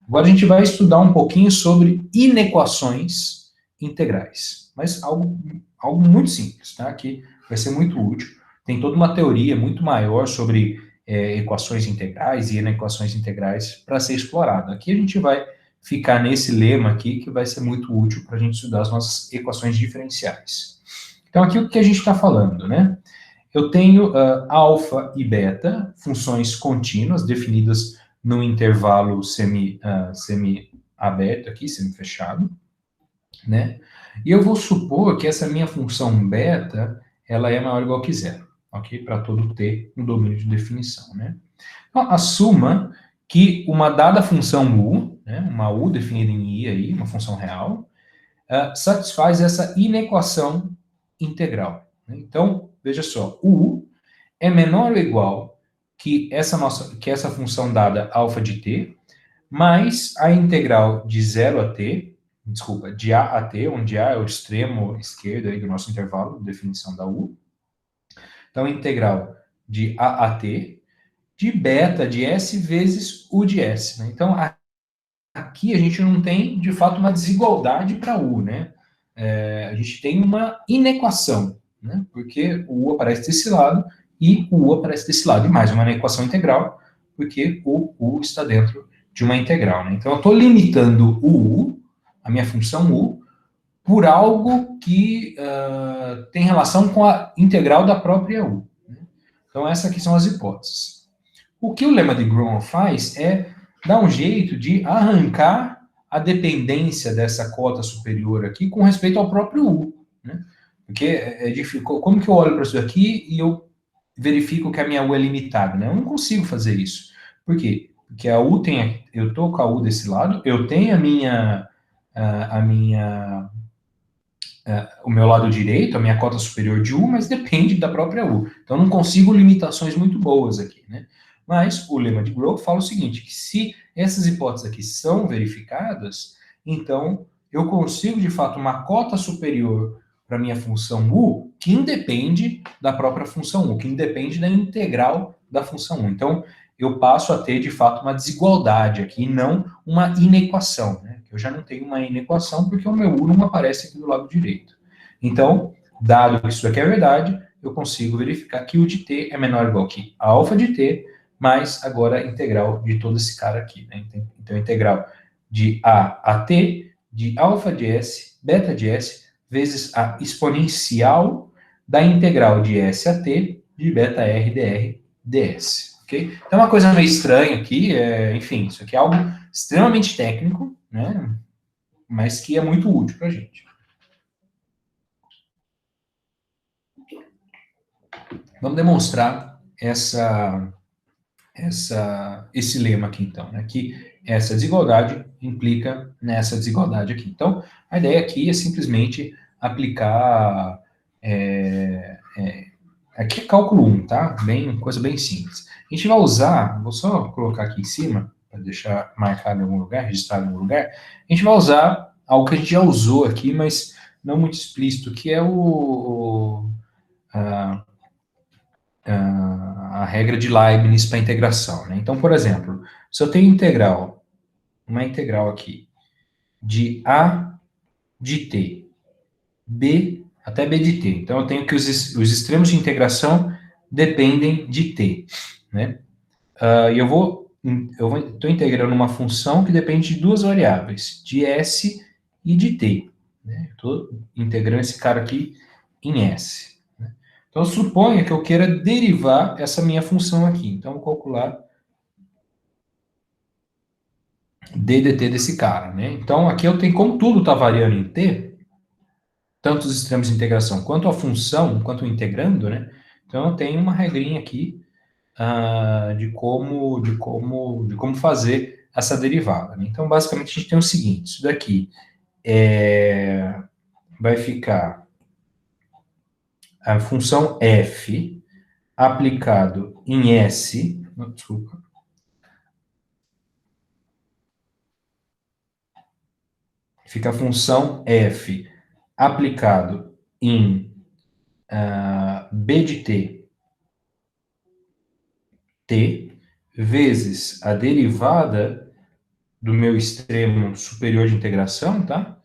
[SPEAKER 1] Agora a gente vai estudar um pouquinho sobre inequações integrais, mas algo muito simples, tá? Que vai ser muito útil. Tem toda uma teoria muito maior sobre equações integrais e inequações integrais para ser explorada. Aqui a gente vai ficar nesse lema aqui, que vai ser muito útil para a gente estudar as nossas equações diferenciais. Então, aqui o que a gente está falando, né? Eu tenho alfa e beta, funções contínuas, definidas no intervalo semi-aberto aqui, semi-fechado, né? E eu vou supor que essa minha função beta, ela é maior ou igual que zero, ok? Para todo t um domínio de definição, né? Então, assuma que uma dada função u, né, uma u definida em i aí, uma função real, satisfaz essa inequação integral. Né? Então, veja só, u é menor ou igual que essa função dada alfa de t, mais a integral de 0 a t, de a a t, onde a é o extremo esquerdo aí do nosso intervalo de definição da u. Então, integral de a a t, de beta de s vezes u de s. Né? Então, aqui a gente não tem, de fato, uma desigualdade para u, né? A gente tem uma inequação, né? Porque o u aparece desse lado e o u aparece desse lado. E mais uma inequação integral, porque o u está dentro de uma integral, né? Então, eu estou limitando o u, a minha função u, por algo que tem relação com a integral da própria u. Né? Então, essas aqui são as hipóteses. O que o lema de Gromov faz é dar um jeito de arrancar a dependência dessa cota superior aqui com respeito ao próprio u. Né? Porque é difícil. Como que eu olho para isso aqui e eu verifico que a minha u é limitada? Né? Eu não consigo fazer isso. Por quê? Porque a u eu estou com a u desse lado, eu tenho o meu lado direito, a minha cota superior de u, mas depende da própria u. Então, eu não consigo limitações muito boas aqui, né? Mas o lema de Gromov fala o seguinte, que se essas hipóteses aqui são verificadas, então eu consigo, de fato, uma cota superior para minha função u, que independe da própria função u, que independe da integral da função u. Então, eu passo a ter, de fato, uma desigualdade aqui, não uma inequação, né? Eu já não tenho uma inequação porque o meu u não aparece aqui do lado direito. Então, dado que isso aqui é verdade, eu consigo verificar que o de t é menor ou igual que alfa de t, mais agora a integral de todo esse cara aqui, né? Então, a integral de a t, de alfa de s, beta de s, vezes a exponencial da integral de s a t, de beta r dr ds, ok? Então, uma coisa meio estranha aqui, enfim, isso aqui é algo extremamente técnico, né? Mas que é muito útil para a gente. Vamos demonstrar esse lema aqui, então, né? Que essa desigualdade implica nessa desigualdade aqui. Então, a ideia aqui é simplesmente aplicar... aqui é cálculo 1, tá? Coisa bem simples. A gente vai usar, vou só colocar aqui em cima, para deixar marcado em algum lugar, registrado em algum lugar. A gente vai usar algo que a gente já usou aqui, mas não muito explícito, que é a regra de Leibniz para integração, né? Então, por exemplo, se eu tenho uma integral aqui, de a de t, b até b de t. Então, eu tenho que os extremos de integração dependem de t, né? E eu estou integrando uma função que depende de duas variáveis, de s e de t, né? Estou integrando esse cara aqui em s. Né? Então, suponha que eu queira derivar essa minha função aqui. Então, eu vou calcular d dt desse cara, né? Então, aqui eu tenho, como tudo está variando em t, tanto os extremos de integração quanto a função, quanto o integrando, né? Então, eu tenho uma regrinha aqui de como fazer essa derivada. Né? Então, basicamente, a gente tem o seguinte, isso daqui vai ficar a função f aplicado em s, desculpa, fica a função f aplicado em b de t, vezes a derivada do meu extremo superior de integração, tá?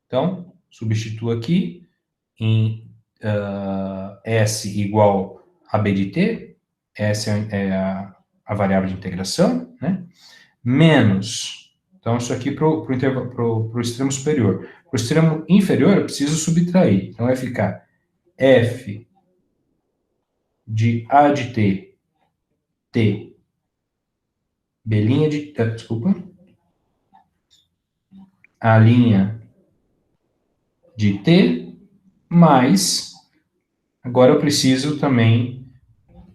[SPEAKER 1] Então, substituo aqui em s igual a b de t, s é a variável de integração, né? Menos, então isso aqui para o extremo superior. Para o extremo inferior, eu preciso subtrair. Então, vai ficar f de a de t, b' de... desculpa. A' de t, mais... Agora eu preciso também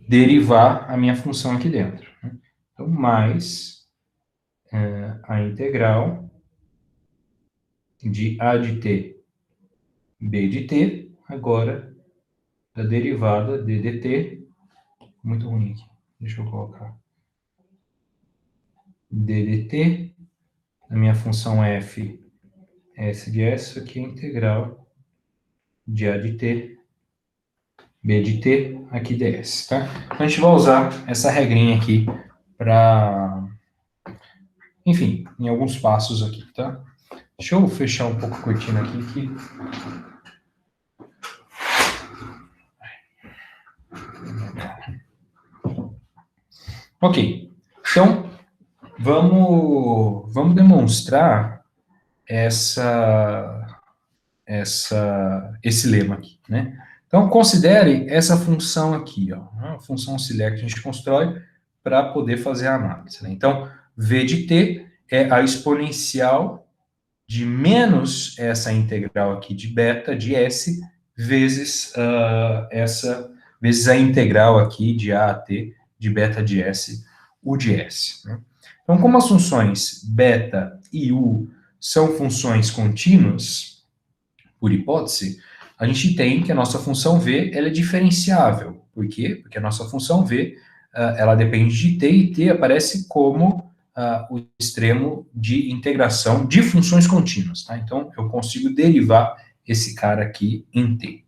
[SPEAKER 1] derivar a minha função aqui dentro. Então, mais a integral de a de t, b de t, agora da derivada d dt, muito ruim aqui, deixa eu colocar, d dt, a minha função f, s de s, aqui é a integral de a de t, b de t, aqui ds, tá? Então, a gente vai usar essa regrinha aqui para, enfim, em alguns passos aqui, tá? Deixa eu fechar um pouco a cortina aqui, que... Ok, então, vamos demonstrar esse lema aqui, né? Então, considere essa função aqui, ó, a função auxiliar que a gente constrói para poder fazer a análise, né? Então, v de t é a exponencial de menos essa integral aqui de beta de s vezes vezes a integral aqui de a t de beta de s, u de s. Né? Então, como as funções beta e u são funções contínuas, por hipótese, a gente tem que a nossa função v ela é diferenciável. Por quê? Porque a nossa função v ela depende de t, e t aparece como o extremo de integração de funções contínuas, tá? Então, eu consigo derivar esse cara aqui em t.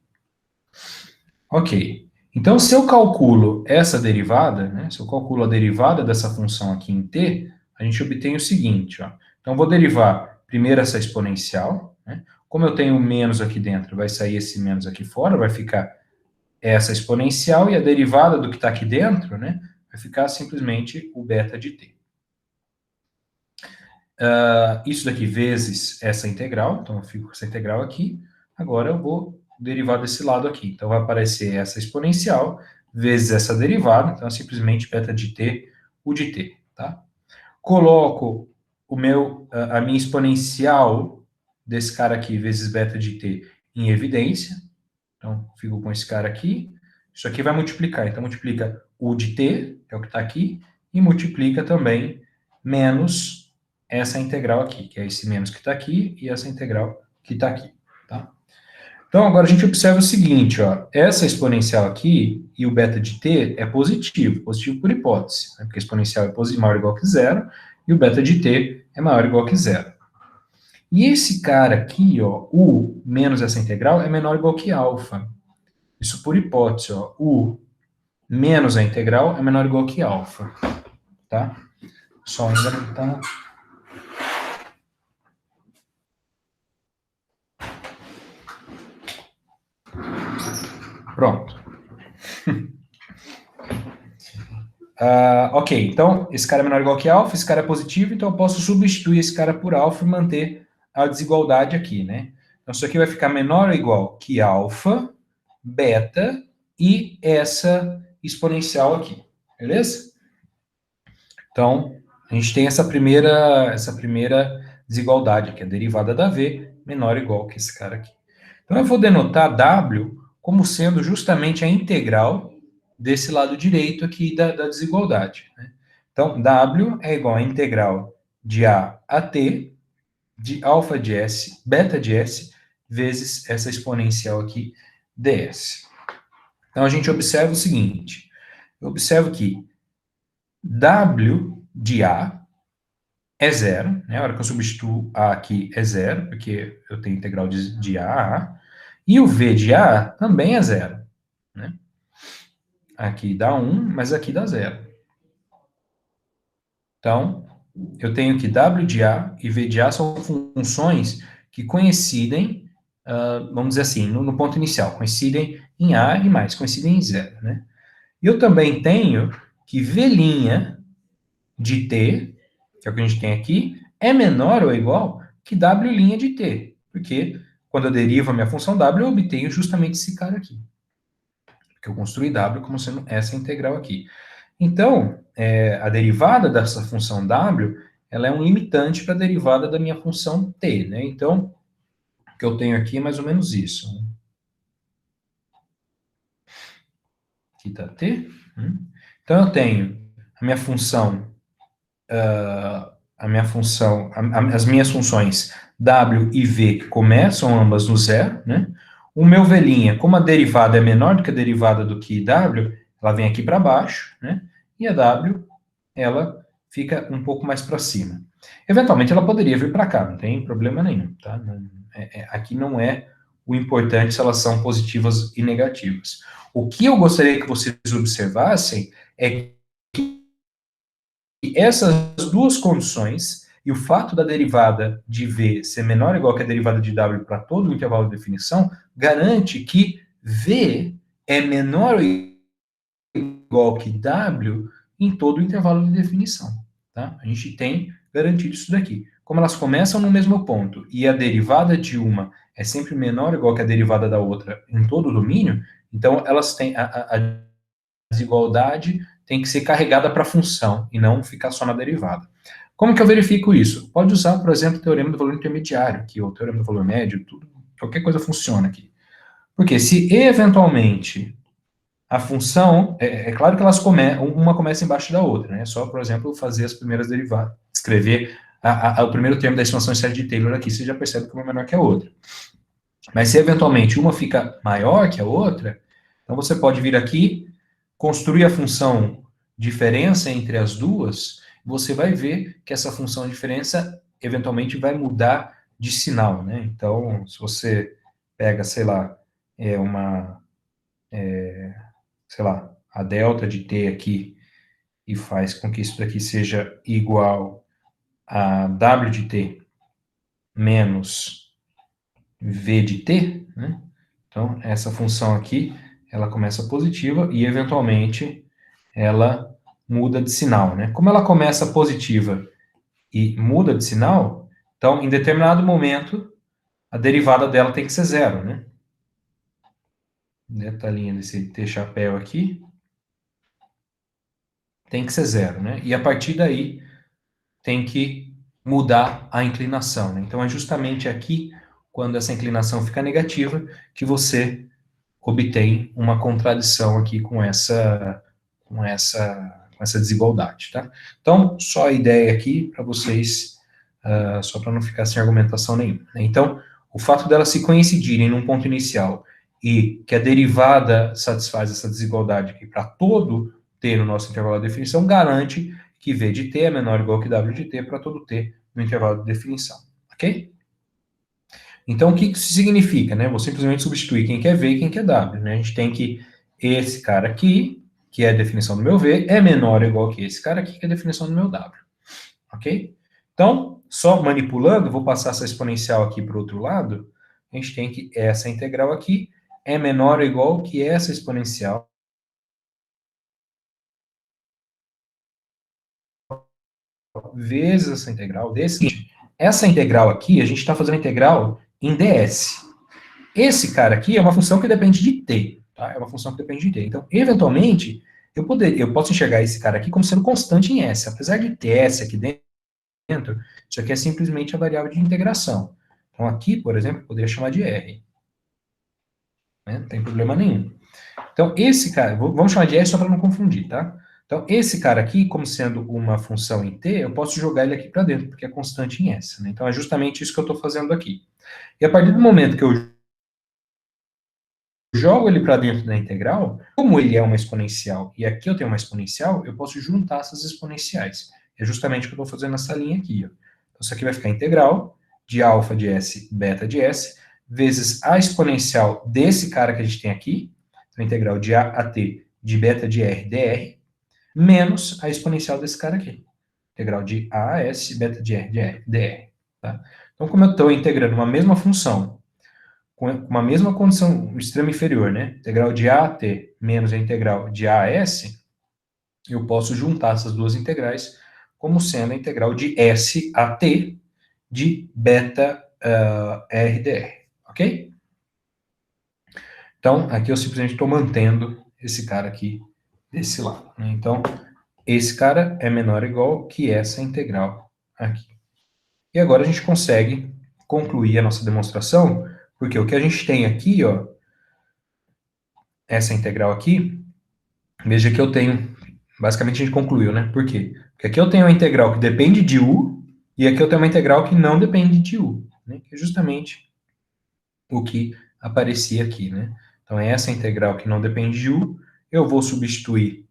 [SPEAKER 1] Ok. Então, se eu calculo essa derivada, né, se eu calculo a derivada dessa função aqui em t, a gente obtém o seguinte, ó. Então, eu vou derivar primeiro essa exponencial, né? Como eu tenho menos aqui dentro, vai sair esse menos aqui fora, vai ficar essa exponencial, e a derivada do que está aqui dentro, né, vai ficar simplesmente o beta de t. Isso daqui vezes essa integral, então eu fico com essa integral aqui, agora eu vou derivar desse lado aqui. Então vai aparecer essa exponencial vezes essa derivada, então é simplesmente beta de t, o de t, tá? Coloco a minha exponencial desse cara aqui vezes beta de t em evidência, então fico com esse cara aqui, isso aqui vai multiplicar, então multiplica o de t, que é o que está aqui, e multiplica também menos essa integral aqui, que é esse menos que está aqui, e essa integral que está aqui, tá? Então, agora a gente observa o seguinte, ó, essa exponencial aqui e o beta de t é positivo por hipótese, né, porque a exponencial é maior ou igual que zero, e o beta de t é maior ou igual que zero. E esse cara aqui, ó, u menos essa integral é menor ou igual que alfa. Isso por hipótese, ó, u menos a integral é menor ou igual que alfa, tá? Só ainda não está... Pronto. Ok, então esse cara é menor ou igual que alfa, esse cara é positivo, então eu posso substituir esse cara por alfa e manter a desigualdade aqui, né? Então isso aqui vai ficar menor ou igual que alfa, beta e essa exponencial aqui, beleza? Então, a gente tem essa primeira desigualdade aqui, a derivada da v menor ou igual que esse cara aqui. Então eu vou denotar w como sendo justamente a integral desse lado direito aqui da desigualdade, né? Então, w é igual a integral de a t, de alfa de s, beta de s, vezes essa exponencial aqui, ds. Então, a gente observa o seguinte, eu observo que w de a é zero, né? A hora que eu substituo a aqui é zero, porque eu tenho integral de a a a, e o v de a também é zero, né? Aqui dá 1, mas aqui dá 0. Então, eu tenho que w de a e v de a são funções que coincidem, vamos dizer assim, no ponto inicial, coincidem em a e mais, coincidem em 0, né? E eu também tenho que v' de t, que é o que a gente tem aqui, é menor ou igual que w' de t, porque quando eu derivo a minha função w, eu obtenho justamente esse cara aqui. Porque eu construí w como sendo essa integral aqui. Então, a derivada dessa função w, ela é um limitante para a derivada da minha função t, né? Então, o que eu tenho aqui é mais ou menos isso. Aqui está t. Então, eu tenho a minha função, as minhas funções w e v, que começam ambas no zero, né? O meu v', como a derivada é menor do que a derivada do que w, ela vem aqui para baixo, né? E a w, ela fica um pouco mais para cima. Eventualmente, ela poderia vir para cá, não tem problema nenhum, tá? Aqui não é o importante se elas são positivas e negativas. O que eu gostaria que vocês observassem é que essas duas condições e o fato da derivada de v ser menor ou igual que a derivada de w para todo o intervalo de definição garante que v é menor ou igual que w em todo o intervalo de definição, tá? A gente tem garantido isso daqui. Como elas começam no mesmo ponto e a derivada de uma é sempre menor ou igual que a derivada da outra em todo o domínio, então elas têm a desigualdade tem que ser carregada para a função e não ficar só na derivada. Como que eu verifico isso? Pode usar, por exemplo, o teorema do valor intermediário, que é o teorema do valor médio, tudo, qualquer coisa funciona aqui. Porque se eventualmente a função, é claro que uma começa embaixo da outra, né? Só, por exemplo, fazer as primeiras derivadas, escrever o primeiro termo da expansão de série de Taylor aqui, você já percebe que uma é menor que a outra. Mas se eventualmente uma fica maior que a outra, então você pode vir aqui, construir a função diferença entre as duas você vai ver que essa função de diferença eventualmente vai mudar de sinal, né? Então, se você pega, sei lá, sei lá, a delta de t aqui e faz com que isso daqui seja igual a w de t menos v de t, né? Então, essa função aqui, ela começa positiva e, eventualmente, ela muda de sinal, né? Como ela começa positiva e muda de sinal, então, em determinado momento, a derivada dela tem que ser zero, né? Detalhinho desse T chapéu aqui, tem que ser zero, né? E a partir daí, tem que mudar a inclinação, né? Então, é justamente aqui, quando essa inclinação fica negativa, que você obtém uma contradição aqui com essa desigualdade, tá? Então, só a ideia aqui para vocês, só para não ficar sem argumentação nenhuma, né? Então, o fato delas se coincidirem num ponto inicial e que a derivada satisfaz essa desigualdade aqui para todo t no nosso intervalo de definição, garante que v de t é menor ou igual que w de t para todo t no intervalo de definição, ok? Então, o que isso significa, né? Vou simplesmente substituir quem quer V e quem quer W, né? A gente tem que esse cara aqui, que é a definição do meu V, é menor ou igual que esse cara aqui, que é a definição do meu W, ok? Então, só manipulando, vou passar essa exponencial aqui para o outro lado, a gente tem que essa integral aqui é menor ou igual que essa exponencial vezes essa integral desse. Essa integral aqui, a gente está fazendo a integral em ds. Esse cara aqui é uma função que depende de t, tá? É uma função que depende de t. Então, eventualmente, eu posso enxergar esse cara aqui como sendo constante em s. Apesar de ter s aqui dentro, isso aqui é simplesmente a variável de integração. Então, aqui, por exemplo, eu poderia chamar de r. Né? Não tem problema nenhum. Então, esse cara, vamos chamar de s só para não confundir, tá? Então, esse cara aqui, como sendo uma função em t, eu posso jogar ele aqui para dentro, porque é constante em s. Né? Então, é justamente isso que eu estou fazendo aqui. E a partir do momento que eu jogo ele para dentro da integral, como ele é uma exponencial e aqui eu tenho uma exponencial, eu posso juntar essas exponenciais. É justamente o que eu estou fazendo nessa linha aqui. Ó. Então, isso aqui vai ficar integral de alfa de s, beta de s, vezes a exponencial desse cara que a gente tem aqui, então, integral de a t de beta de r dr, menos a exponencial desse cara aqui, integral de a a s beta de r dr. Tá? Então, como eu estou integrando uma mesma função com uma mesma condição no extremo inferior, né? Integral de a a t menos a integral de a a s, eu posso juntar essas duas integrais como sendo a integral de s a t de beta r dr, ok? Então, aqui eu simplesmente estou mantendo esse cara aqui desse lado. Né? Então, esse cara é menor ou igual que essa integral aqui. E agora a gente consegue concluir a nossa demonstração, porque o que a gente tem aqui, ó, essa integral aqui, veja que eu tenho, basicamente a gente concluiu, né? Por quê? Porque aqui eu tenho uma integral que depende de u, e aqui eu tenho uma integral que não depende de u, né? Que é justamente o que aparecia aqui, né? Então, é essa integral que não depende de u, eu vou substituir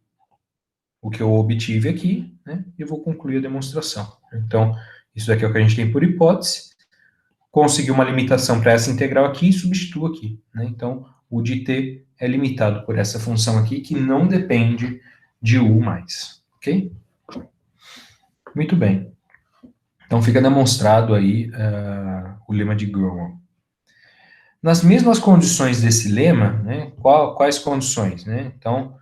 [SPEAKER 1] o que eu obtive aqui, né? E vou concluir a demonstração. Então, isso daqui é o que a gente tem por hipótese, conseguir uma limitação para essa integral aqui e substituo aqui, né? Então, o de t é limitado por essa função aqui, que não depende de u mais, ok? Muito bem. Então, fica demonstrado aí o lema de Gromov. Nas mesmas condições desse lema, né, quais condições? Né? Então,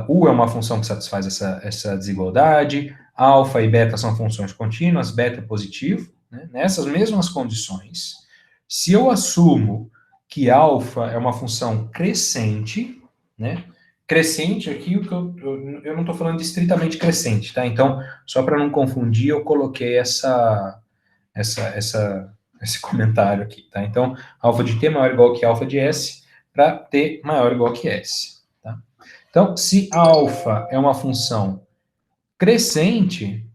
[SPEAKER 1] u é uma função que satisfaz essa desigualdade, alfa e beta são funções contínuas, beta é positivo. Né? Nessas mesmas condições, se eu assumo que alfa é uma função crescente, né? Crescente aqui, o que eu não estou falando de estritamente crescente, tá? Então, só para não confundir, eu coloquei esse comentário aqui, tá? Então, alfa de t maior ou igual que alfa de s, para t maior ou igual que s, tá? Então, se alfa é uma função crescente,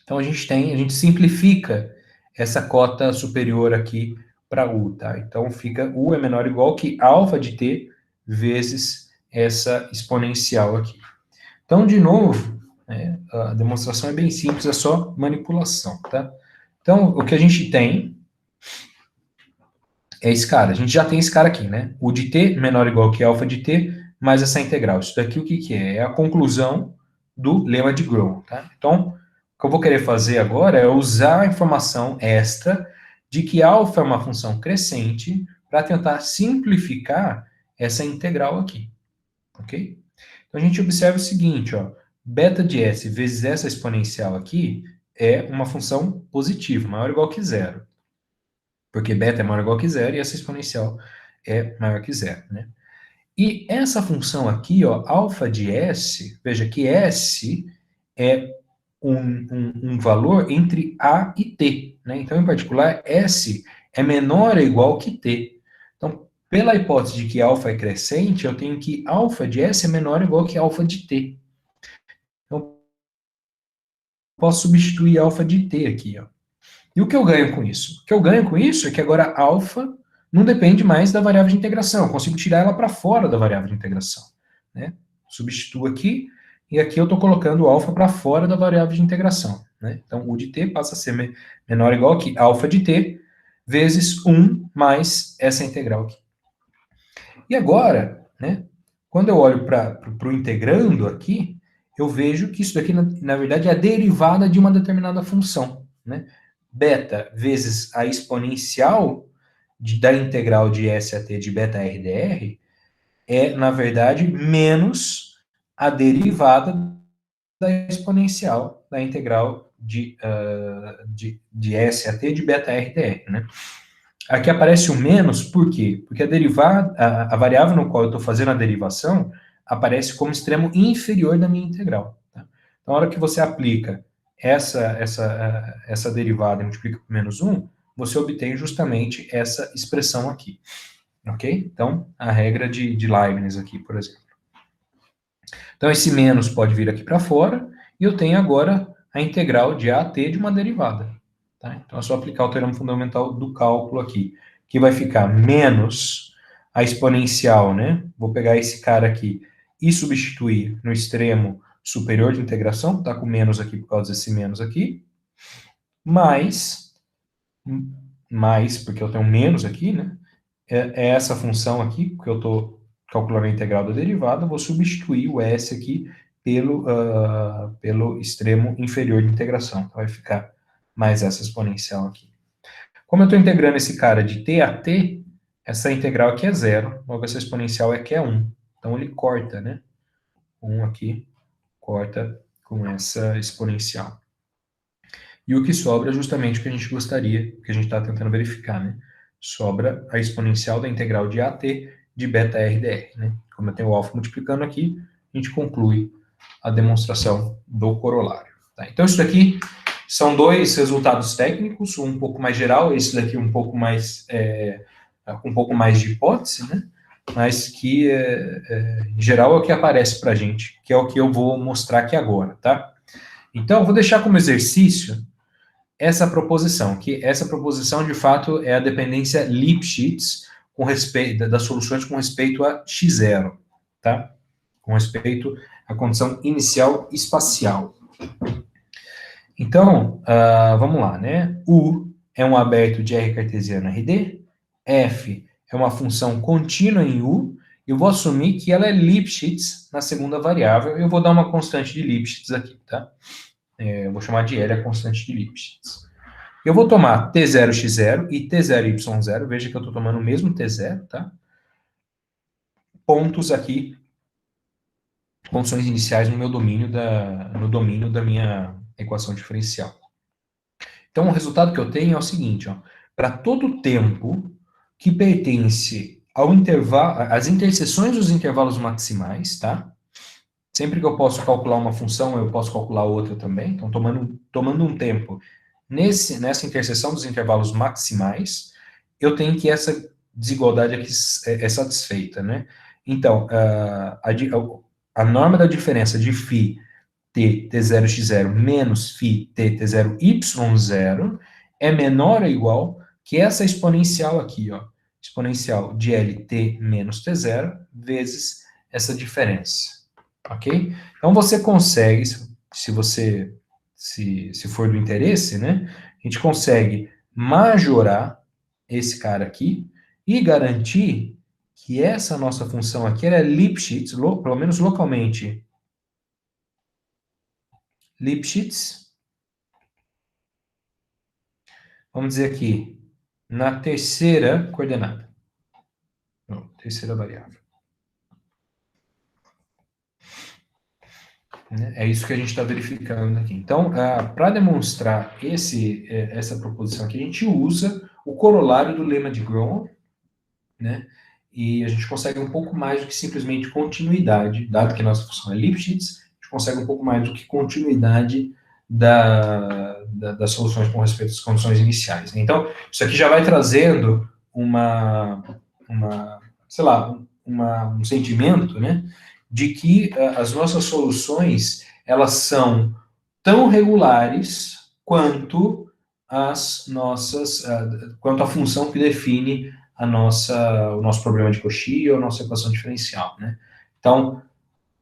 [SPEAKER 1] então a gente simplifica essa cota superior aqui para u, tá? Então fica u é menor ou igual que alfa de t vezes essa exponencial aqui. Então, de novo, né? A demonstração é bem simples, é só manipulação, tá? Então, o que a gente tem é esse cara. A gente já tem esse cara aqui, né? O de t menor ou igual que alfa de t mais essa integral. Isso daqui o que que é? É a conclusão do lema de Grow, tá? Então, o que eu vou querer fazer agora é usar a informação extra de que alfa é uma função crescente para tentar simplificar essa integral aqui, ok? Então, a gente observa o seguinte, ó, beta de s vezes essa exponencial aqui é uma função positiva, maior ou igual que zero, porque beta é maior ou igual que zero e essa exponencial é maior que zero, né? E essa função aqui, ó, alfa de s, veja que s é um valor entre a e t, né? Então, em particular, s é menor ou igual que t. Então, pela hipótese de que alfa é crescente, eu tenho que alfa de s é menor ou igual que alfa de t. Então, posso substituir alfa de t aqui, ó. E o que eu ganho com isso? O que eu ganho com isso é que agora alfa não depende mais da variável de integração. Eu consigo tirar ela para fora da variável de integração, né? Substituo aqui, e aqui eu estou colocando o alfa para fora da variável de integração, né? Então, o de t passa a ser menor ou igual que alfa de t vezes 1 mais essa integral aqui. E agora, né, quando eu olho para o integrando aqui, eu vejo que isso daqui, na verdade, é a derivada de uma determinada função, né? Beta vezes a exponencial da integral de S a t de beta RDR é, na verdade, menos a derivada da exponencial da integral de S a t de beta RDR, né? Aqui aparece o menos, por quê? Porque a variável no qual eu estou fazendo a derivação aparece como extremo inferior da minha integral. Tá? Então, na hora que você aplica essa derivada e multiplica por menos 1, você obtém justamente essa expressão aqui. Ok? Então, a regra de Leibniz aqui, por exemplo. Então, esse menos pode vir aqui para fora, e eu tenho agora a integral de a a t de uma derivada. Tá? Então, é só aplicar o teorema fundamental do cálculo aqui, que vai ficar menos a exponencial, né? Vou pegar esse cara aqui e substituir no extremo superior de integração, tá com menos aqui por causa desse menos aqui, mais, porque eu tenho menos aqui, né? É essa função aqui, que eu estou calculando a integral da derivada, vou substituir o s aqui pelo extremo inferior de integração. Então, vai ficar mais essa exponencial aqui. Como eu estou integrando esse cara de t a t, essa integral aqui é zero, logo essa exponencial aqui é 1. Então, ele corta, né? 1 aqui, corta com essa exponencial. E o que sobra é justamente o que a gente gostaria, que a gente está tentando verificar, né? Sobra a exponencial da integral de AT de beta RDR, né? Como eu tenho o alfa multiplicando aqui, a gente conclui a demonstração do corolário. Tá? Então, isso daqui são dois resultados técnicos, um pouco mais geral, esse daqui um pouco mais, com um pouco mais de hipótese, né? Mas que, em geral, é o que aparece para a gente, que é o que eu vou mostrar aqui agora, tá? Então, eu vou deixar como exercício essa proposição, que essa proposição, de fato, é a dependência Lipschitz com respeito, das soluções com respeito a x0, tá? Com respeito à condição inicial espacial. Então, vamos lá, né? U é um aberto de R cartesiano RD, F é uma função contínua em U, eu vou assumir que ela é Lipschitz na segunda variável, eu vou dar uma constante de Lipschitz aqui, tá? Eu vou chamar de L a constante de Lipschitz. Eu vou tomar T0x0 e T0y0, veja que eu estou tomando o mesmo T0, tá? Pontos aqui, condições iniciais no meu domínio no domínio da minha equação diferencial. Então, o resultado que eu tenho é o seguinte, ó, para todo tempo que pertence ao intervalo, às interseções dos intervalos maximais, tá? Sempre que eu posso calcular uma função, eu posso calcular outra também. Então, tomando um tempo nessa interseção dos intervalos maximais, eu tenho que essa desigualdade aqui é satisfeita, né? Então, a norma da diferença de φ t0x0 menos φ t0y0 é menor ou igual que essa exponencial aqui, ó, exponencial de lt menos t0 vezes essa diferença, ok? Então, você consegue, se for do interesse, né, a gente consegue majorar esse cara aqui e garantir que essa nossa função aqui é Lipschitz, pelo menos localmente, Lipschitz, vamos dizer aqui, na terceira coordenada. Não, terceira variável. É isso que a gente está verificando aqui. Então, para demonstrar essa proposição aqui, a gente usa o corolário do lema de Gromov, né? E a gente consegue um pouco mais do que simplesmente continuidade, dado que a nossa função é Lipschitz, a gente consegue um pouco mais do que continuidade das soluções com respeito às condições iniciais. Então, isso aqui já vai trazendo sei lá, um sentimento, né, de que as nossas soluções, elas são tão regulares quanto quanto a função que define o nosso problema de Cauchy ou a nossa equação diferencial, né? Então,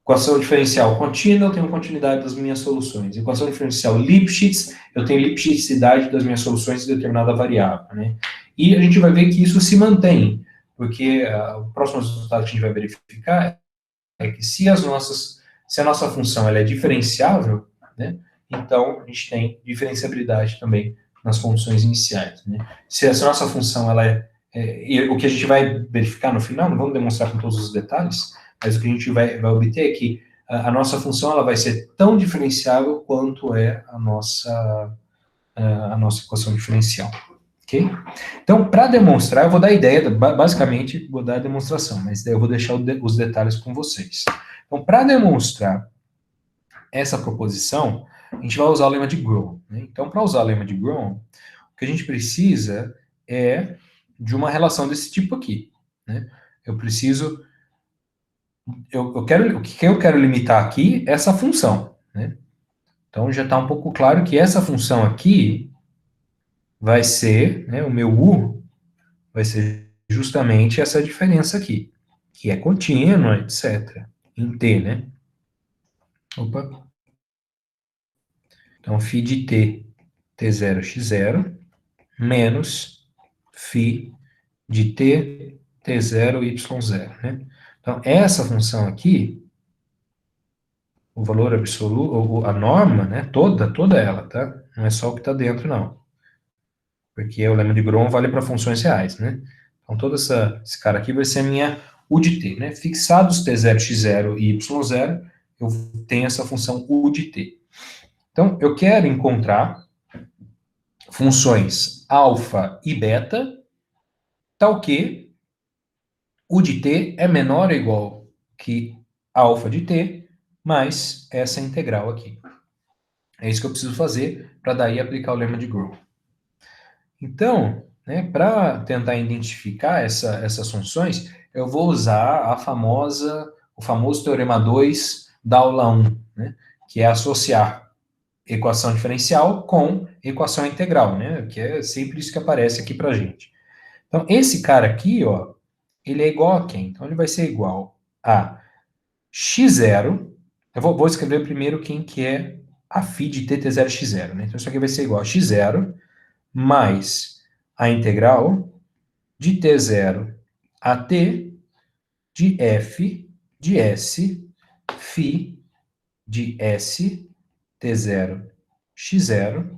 [SPEAKER 1] equação diferencial contínua, eu tenho continuidade das minhas soluções. Equação diferencial Lipschitz, eu tenho lipschitzicidade das minhas soluções de determinada variável, né? E a gente vai ver que isso se mantém, porque o próximo resultado que a gente vai verificar é que se a nossa função ela é diferenciável, né, então a gente tem diferenciabilidade também nas condições iniciais, né? Se a nossa função ela e o que a gente vai verificar no final, não vamos demonstrar com todos os detalhes, mas o que a gente vai obter é que a nossa função ela vai ser tão diferenciável quanto é a nossa equação diferencial. Ok? Então, para demonstrar, eu vou dar a ideia, basicamente, vou dar a demonstração, mas daí eu vou deixar os detalhes com vocês. Então, para demonstrar essa proposição, a gente vai usar o lema de Gromov, né? Então, para usar o lema de Gromov, o que a gente precisa é de uma relação desse tipo aqui, né? Eu preciso, o que eu quero limitar aqui é essa função, né? Então, já está um pouco claro que essa função aqui vai ser, né, o meu U vai ser justamente essa diferença aqui, que é contínua, etc. Em T, né? Opa. Então, φ de T, T0, X0, menos φ de T, T0, Y0, né? Então, essa função aqui, o valor absoluto, a norma, né? Toda ela, tá? Não é só o que está dentro, não. Porque o lema de Gromov vale para funções reais, né? Então, todo esse cara aqui vai ser a minha U de t, né? Fixados t0, x0 e y0, eu tenho essa função U de t. Então, eu quero encontrar funções alfa e beta, tal que U de t é menor ou igual que alfa de t, mais essa integral aqui. É isso que eu preciso fazer para daí aplicar o lema de Gromov. Então, né, para tentar identificar essas funções, eu vou usar o famoso teorema 2 da aula 1, né, que é associar equação diferencial com equação integral, né, que é sempre isso que aparece aqui para a gente. Então, esse cara aqui, ó, ele é igual a quem? Então, ele vai ser igual a x0, eu vou escrever primeiro quem que é a φ de t, t0, x0, né, então isso aqui vai ser igual a x0 mais a integral de t0 a t de f de s φ de s t0 x0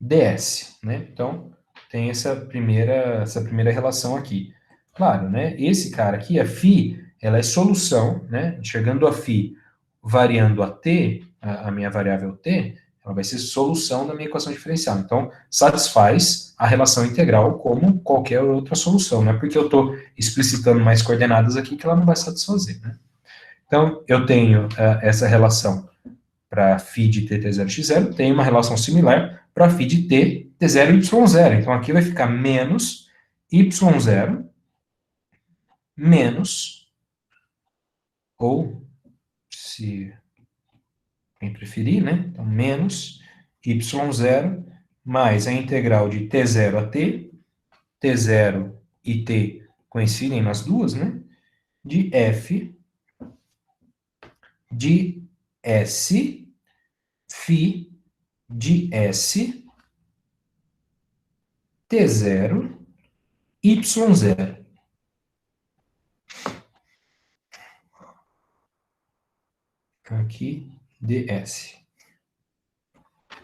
[SPEAKER 1] ds, né? Então, tem essa primeira relação aqui. Claro, né? Esse cara aqui, a φ, ela é solução, né? Enxergando a φ variando a t, a minha variável t, ela vai ser solução da minha equação diferencial. Então, satisfaz a relação integral como qualquer outra solução. Não é porque eu estou explicitando mais coordenadas aqui que ela não vai satisfazer, né? Então, eu tenho essa relação para φ de t, t0, x0, tem uma relação similar para φ de t, t0 e y0. Então, aqui vai ficar menos y0 menos, ou, se quem preferir, né? Então, menos y0 mais a integral de t0 a t, t0 e t coincidem nas duas, né? De f de s φ de S T0 Y0. Aqui, ds.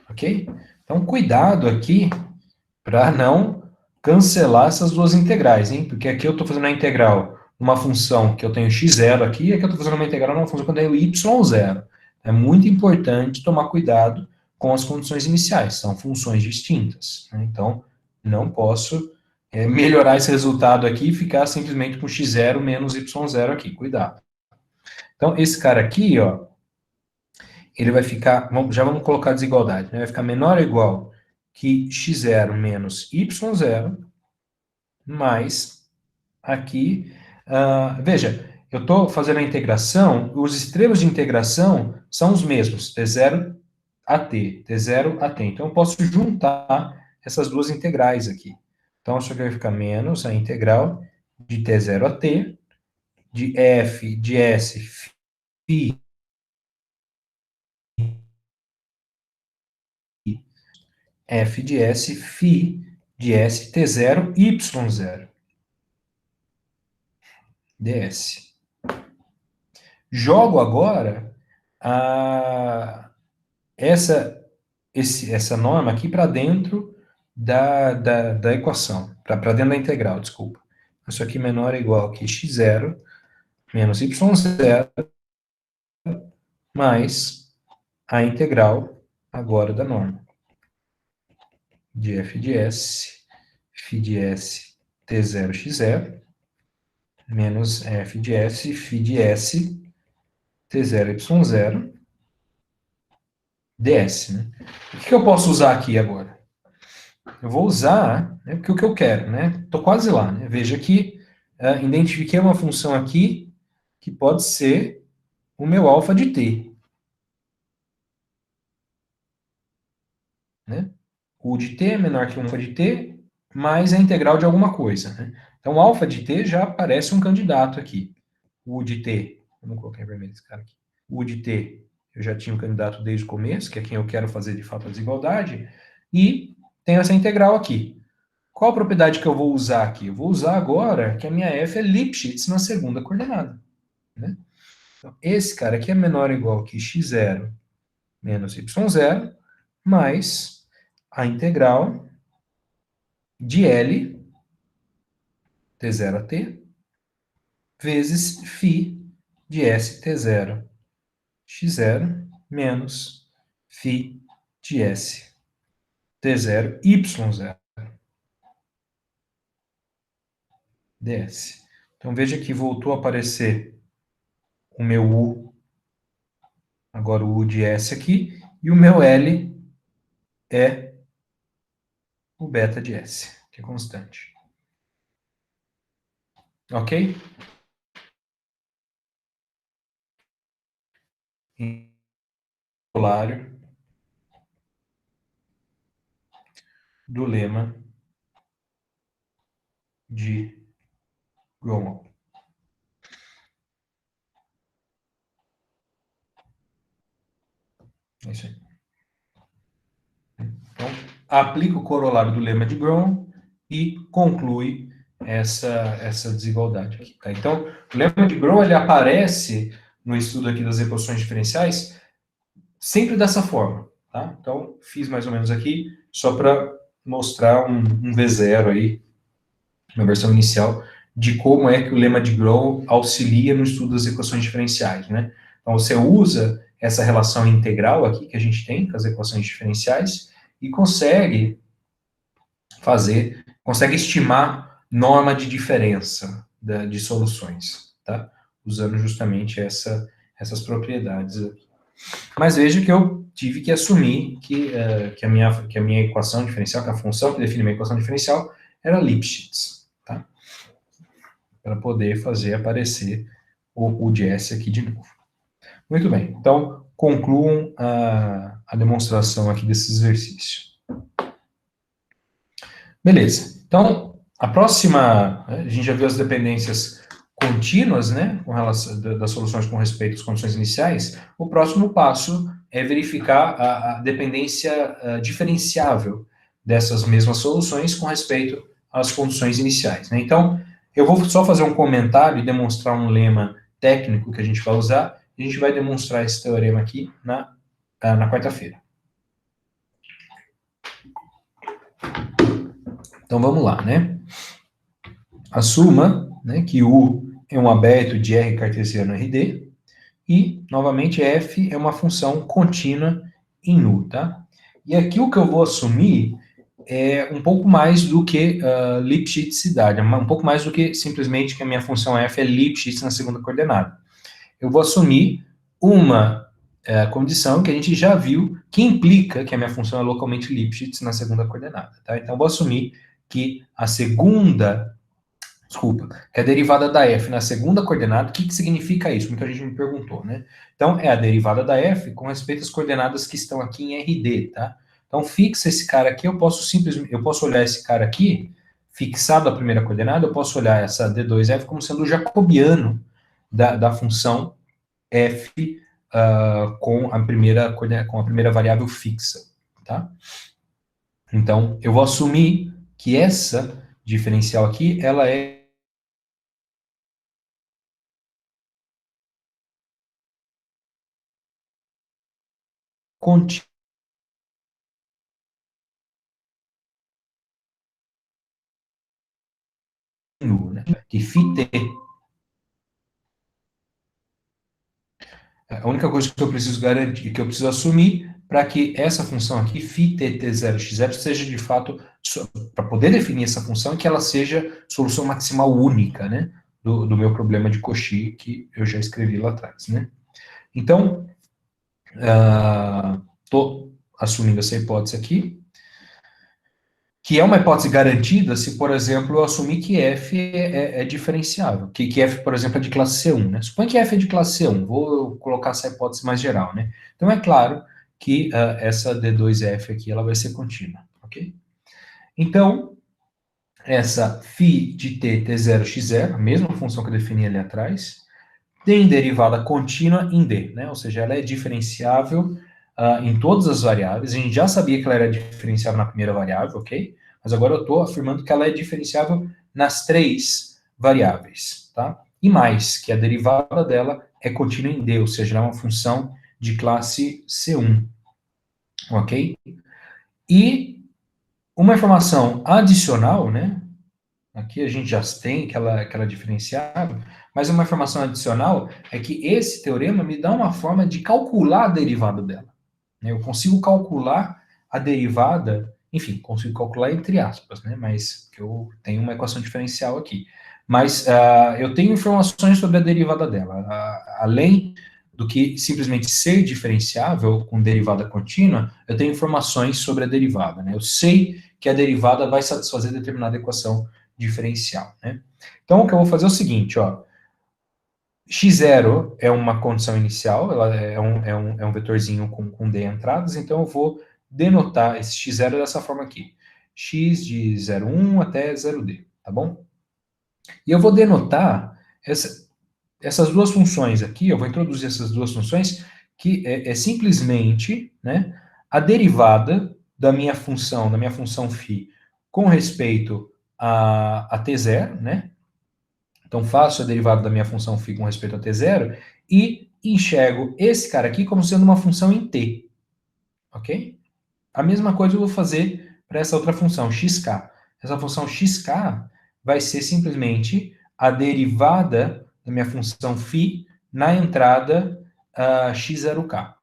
[SPEAKER 1] Ok? Então, cuidado aqui para não cancelar essas duas integrais, hein? Porque aqui eu estou fazendo a integral numa função que eu tenho x0 aqui, e aqui eu estou fazendo uma integral numa função que eu tenho y0. É muito importante tomar cuidado com as condições iniciais, são funções distintas, né? Então, não posso melhorar esse resultado aqui e ficar simplesmente com x0 menos y0 aqui, cuidado. Então, esse cara aqui, ó, ele vai ficar, já vamos colocar a desigualdade, né? Vai ficar menor ou igual que x0 menos y0, mais aqui, veja, eu estou fazendo a integração, os extremos de integração são os mesmos, t0 a t, t0 a t. Então, eu posso juntar essas duas integrais aqui. Então, isso aqui vai ficar menos a integral de t0 a t, de f de s φ f de s φ de s t0 y0 ds. Jogo agora essa norma aqui para dentro da equação, para dentro da integral, desculpa. Isso aqui menor ou igual que x0 menos y0 mais a integral agora da norma de f de s φ de s t0 x0 menos f de s φ de s t0 y0 ds, né? O que eu posso usar aqui agora? Eu vou usar, né, porque o que eu quero, né? Estou quase lá, né? Veja que identifiquei uma função aqui que pode ser o meu alfa de t. Né? O de t é menor que 1 alfa de t, mais a integral de alguma coisa. Né? Então, o alfa de t já aparece um candidato aqui. O de t, vamos colocar em vermelho esse cara aqui. O de t, eu já tinha um candidato desde o começo, que é quem eu quero fazer de fato a desigualdade, e tenho essa integral aqui. Qual a propriedade que eu vou usar aqui? Eu vou usar agora que a minha f é Lipschitz na segunda coordenada. Né? Então, esse cara aqui é menor ou igual que x0 menos y0, mais a integral de L, t0 a t, vezes φ de S t0 x0 menos φ de S t0 y0 ds. Então veja que voltou a aparecer o meu U, agora o U de S aqui, e o meu L é o beta de S, que é constante. Ok? Vocabulário do lema de Gromov. É isso aí. Então, aplica o corolário do lema de Gromov e conclui essa desigualdade aqui. Tá? Então, o lema de Gromov ele aparece no estudo aqui das equações diferenciais sempre dessa forma. Tá? Então, fiz mais ou menos aqui só para mostrar um V0 aí, na versão inicial, de como é que o lema de Gromov auxilia no estudo das equações diferenciais. Né? Então, você usa essa relação integral aqui que a gente tem com as equações diferenciais e consegue estimar norma de diferença de soluções, tá? Usando justamente essas propriedades aqui. Mas veja que eu tive que assumir que a minha equação diferencial, que a função que define a minha equação diferencial, era Lipschitz, tá? Para poder fazer aparecer o de S aqui de novo. Muito bem, então concluam a demonstração aqui desse exercício. Beleza, então a próxima, a gente já viu as dependências contínuas, né, com relação das soluções com respeito às condições iniciais, o próximo passo é verificar a dependência diferenciável dessas mesmas soluções com respeito às condições iniciais, né? Então, eu vou só fazer um comentário e demonstrar um lema técnico que a gente vai usar, e a gente vai demonstrar esse teorema aqui na quarta-feira. Então, vamos lá, né? Assuma, né, que U é um aberto de R cartesiano RD, e, novamente, F é uma função contínua em U, tá? E aqui o que eu vou assumir é um pouco mais do que Lipschitz-idade, um pouco mais do que simplesmente que a minha função F é Lipschitz na segunda coordenada. Eu vou assumir uma condição que a gente já viu que implica que a minha função é localmente Lipschitz na segunda coordenada, tá? Então, eu vou assumir que que a derivada da f na segunda coordenada, o que significa isso? Muita gente me perguntou, né? Então, é a derivada da f com respeito às coordenadas que estão aqui em RD, tá? Então, fixa esse cara aqui, eu posso olhar esse cara aqui, fixado a primeira coordenada, eu posso olhar essa D2f como sendo o jacobiano da função f com a primeira variável fixa, tá? Então, eu vou assumir que essa diferencial aqui, ela é contínua, né? Que φt, a única coisa que eu preciso garantir, que eu preciso assumir para que essa função aqui, φt t0x0, seja de fato, para poder definir essa função, que ela seja solução maximal única, né? Do meu problema de Cauchy, que eu já escrevi lá atrás, né? Então, estou assumindo essa hipótese aqui, que é uma hipótese garantida se, por exemplo, eu assumir que f é diferenciável, que f, por exemplo, é de classe C1, né? Suponha que f é de classe C1, vou colocar essa hipótese mais geral, né? Então, é claro que essa D2f aqui, ela vai ser contínua, ok? Então, essa φ de t, t0x0, a mesma função que eu defini ali atrás, tem derivada contínua em D, né? Ou seja, ela é diferenciável em todas as variáveis. A gente já sabia que ela era diferenciável na primeira variável, ok? Mas agora eu estou afirmando que ela é diferenciável nas três variáveis, tá? E mais, que a derivada dela é contínua em D, ou seja, ela é uma função de classe C1, ok? E uma informação adicional, né? Aqui a gente já tem que ela é diferenciável, mas uma informação adicional é que esse teorema me dá uma forma de calcular a derivada dela, né? Eu consigo calcular a derivada, enfim, consigo calcular entre aspas, né? Mas que eu tenho uma equação diferencial aqui. Mas eu tenho informações sobre a derivada dela. Além do que simplesmente ser diferenciável com derivada contínua, eu tenho informações sobre a derivada, né? Eu sei que a derivada vai satisfazer determinada equação diferencial, né? Então, o que eu vou fazer é o seguinte, ó. X0 é uma condição inicial, ela é um vetorzinho com D entradas, então eu vou denotar esse x0 dessa forma aqui. X de 0,1 até 0D, tá bom? E eu vou denotar essas duas funções aqui, eu vou introduzir essas duas funções, que é simplesmente, né, a derivada da minha função φ com respeito a t0, né? Então, faço a derivada da minha função φ com respeito a t0 e enxergo esse cara aqui como sendo uma função em t, ok? A mesma coisa eu vou fazer para essa outra função, xk. Essa função xk vai ser simplesmente a derivada da minha função φ na entrada x0k,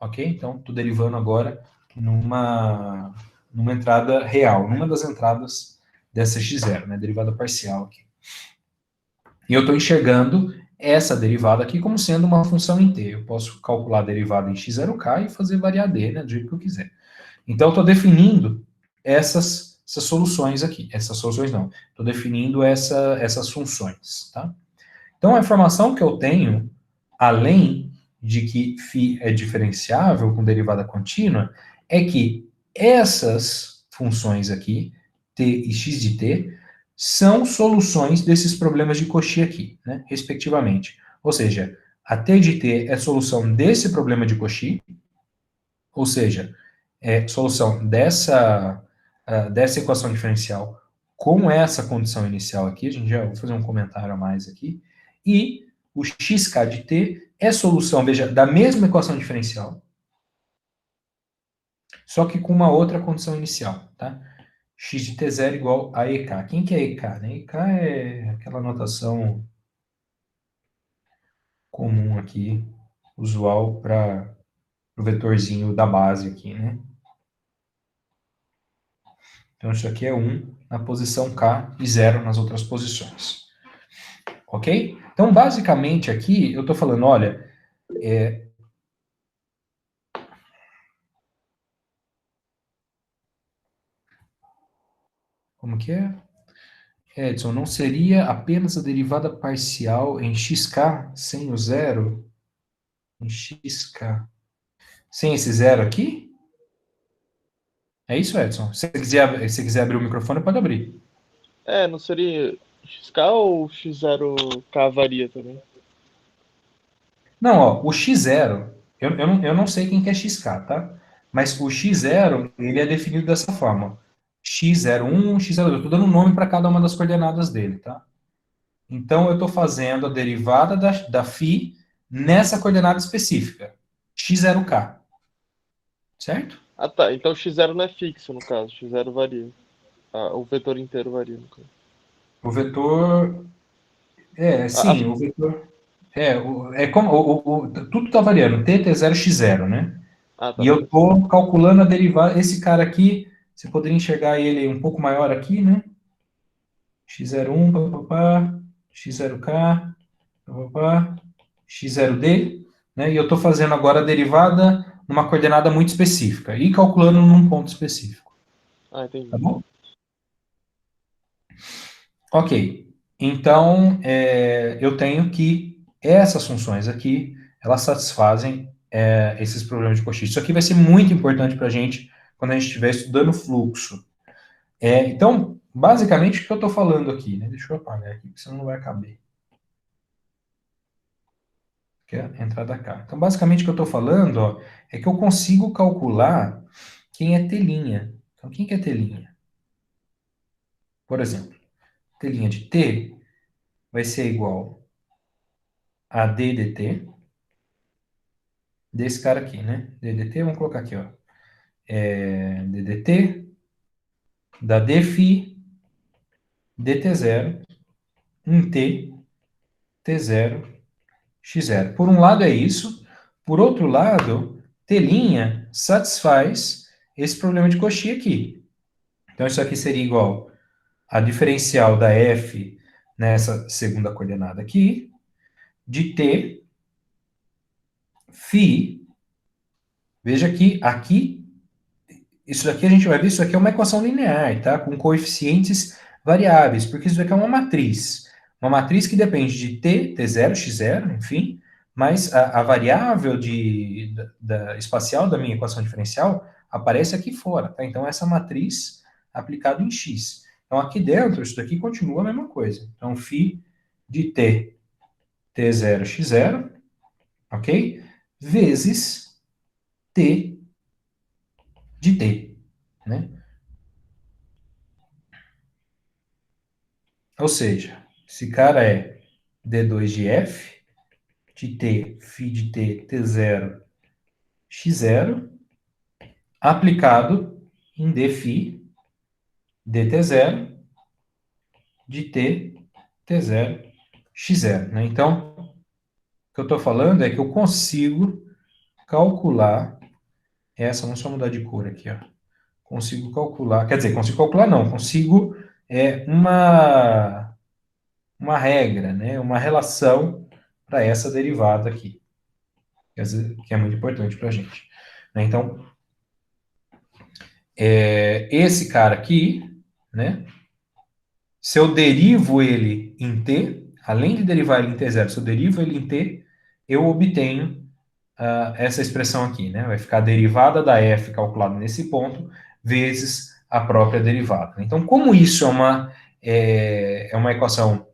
[SPEAKER 1] ok? Então, estou derivando agora numa entrada real, numa das entradas dessa x0, né? Derivada parcial aqui. E eu estou enxergando essa derivada aqui como sendo uma função em t. Eu posso calcular a derivada em x0k e fazer variar d, né, do jeito que eu quiser. Então, eu estou definindo essas soluções aqui. Essas soluções não. Estou definindo essas funções, tá? Então, a informação que eu tenho, além de que φ é diferenciável com derivada contínua, é que essas funções aqui, t e x de t, são soluções desses problemas de Cauchy aqui, né, respectivamente. Ou seja, a T de T é solução desse problema de Cauchy, ou seja, é solução dessa equação diferencial com essa condição inicial aqui, a gente já vai fazer um comentário a mais aqui, e o xk de t é solução, veja, da mesma equação diferencial, só que com uma outra condição inicial, tá? X de t0 igual a EK. Quem que é EK? Né? EK é aquela notação comum aqui, usual para o vetorzinho da base aqui, né? Então, isso aqui é 1 na posição K e 0 nas outras posições. Ok? Então, basicamente, aqui eu estou falando, olha, como que é? Edson, não seria apenas a derivada parcial em xk sem o zero? Em xk. Sem esse zero aqui? É isso, Edson? Se você quiser abrir o microfone, pode abrir.
[SPEAKER 3] Não seria XK ou X0K varia também?
[SPEAKER 1] Não, ó, o x0, eu não sei quem que é xk, tá? Mas o x0, ele é definido dessa forma. x01, x02, eu estou dando um nome para cada uma das coordenadas dele, tá? Então, eu estou fazendo a derivada da φ nessa coordenada específica, x0k, certo?
[SPEAKER 3] Ah, tá. Então X0 não é fixo, no caso. X0 varia. O vetor inteiro varia, no caso.
[SPEAKER 1] O vetor,
[SPEAKER 3] A-
[SPEAKER 1] sim, o vetor, é como, tudo está variando, t, t0, x0, né?
[SPEAKER 3] tá,
[SPEAKER 1] E eu
[SPEAKER 3] beleza.
[SPEAKER 1] estou calculando a derivada, esse cara aqui, você poderia enxergar ele um pouco maior aqui, né? x01, papapá, x0k, papapá, x0d, né? E eu estou fazendo agora a derivada numa coordenada muito específica e calculando num ponto específico.
[SPEAKER 3] Entendi.
[SPEAKER 1] Tá bom? Ok. Então, eu tenho que essas funções aqui, elas satisfazem esses problemas de Cauchy. Isso aqui vai ser muito importante para a gente quando a gente estiver estudando fluxo. Então, basicamente, o que eu estou falando aqui, né? Deixa eu apagar aqui, porque senão não vai caber. Que é a entrada K. Então, basicamente, o que eu estou falando, ó, é que eu consigo calcular quem é telinha. Então, quem que é telinha? Por exemplo, telinha de T vai ser igual a D dt, desse cara aqui, né? D dt, vamos colocar aqui, ó. D dt da dφ dt0 em t, t0, x0. Por um lado é isso, por outro lado, t' satisfaz esse problema de Cauchy aqui. Então, isso aqui seria igual a diferencial da f nessa segunda coordenada aqui, de t, φ, veja que aqui, isso daqui a gente vai ver, isso aqui é uma equação linear, tá? Com coeficientes variáveis, porque isso daqui é uma matriz. Uma matriz que depende de t, t0, x0, enfim, mas a variável espacial da minha equação diferencial aparece aqui fora, tá? Então, essa matriz aplicada em x. Então, aqui dentro, isso daqui continua a mesma coisa. Então, φ de t, t0, x0, ok? Vezes t de t, né? Ou seja, esse cara é d2 de f, de t, φ de t, t0, x0, aplicado em dφ, dt0, de t, t0, x0. Né? Então, o que eu estou falando é que eu consigo calcular vamos só mudar de cor aqui, ó. Consigo calcular, quer dizer, consigo calcular não, consigo uma regra, né, uma relação para essa derivada aqui, que é muito importante para a gente. Né? Então, esse cara aqui, né, se eu derivo ele em t, além de derivar ele em t0, se eu derivo ele em t, eu obtenho essa expressão aqui, né? Vai ficar a derivada da f calculada nesse ponto, vezes a própria derivada. Então, como isso é uma equação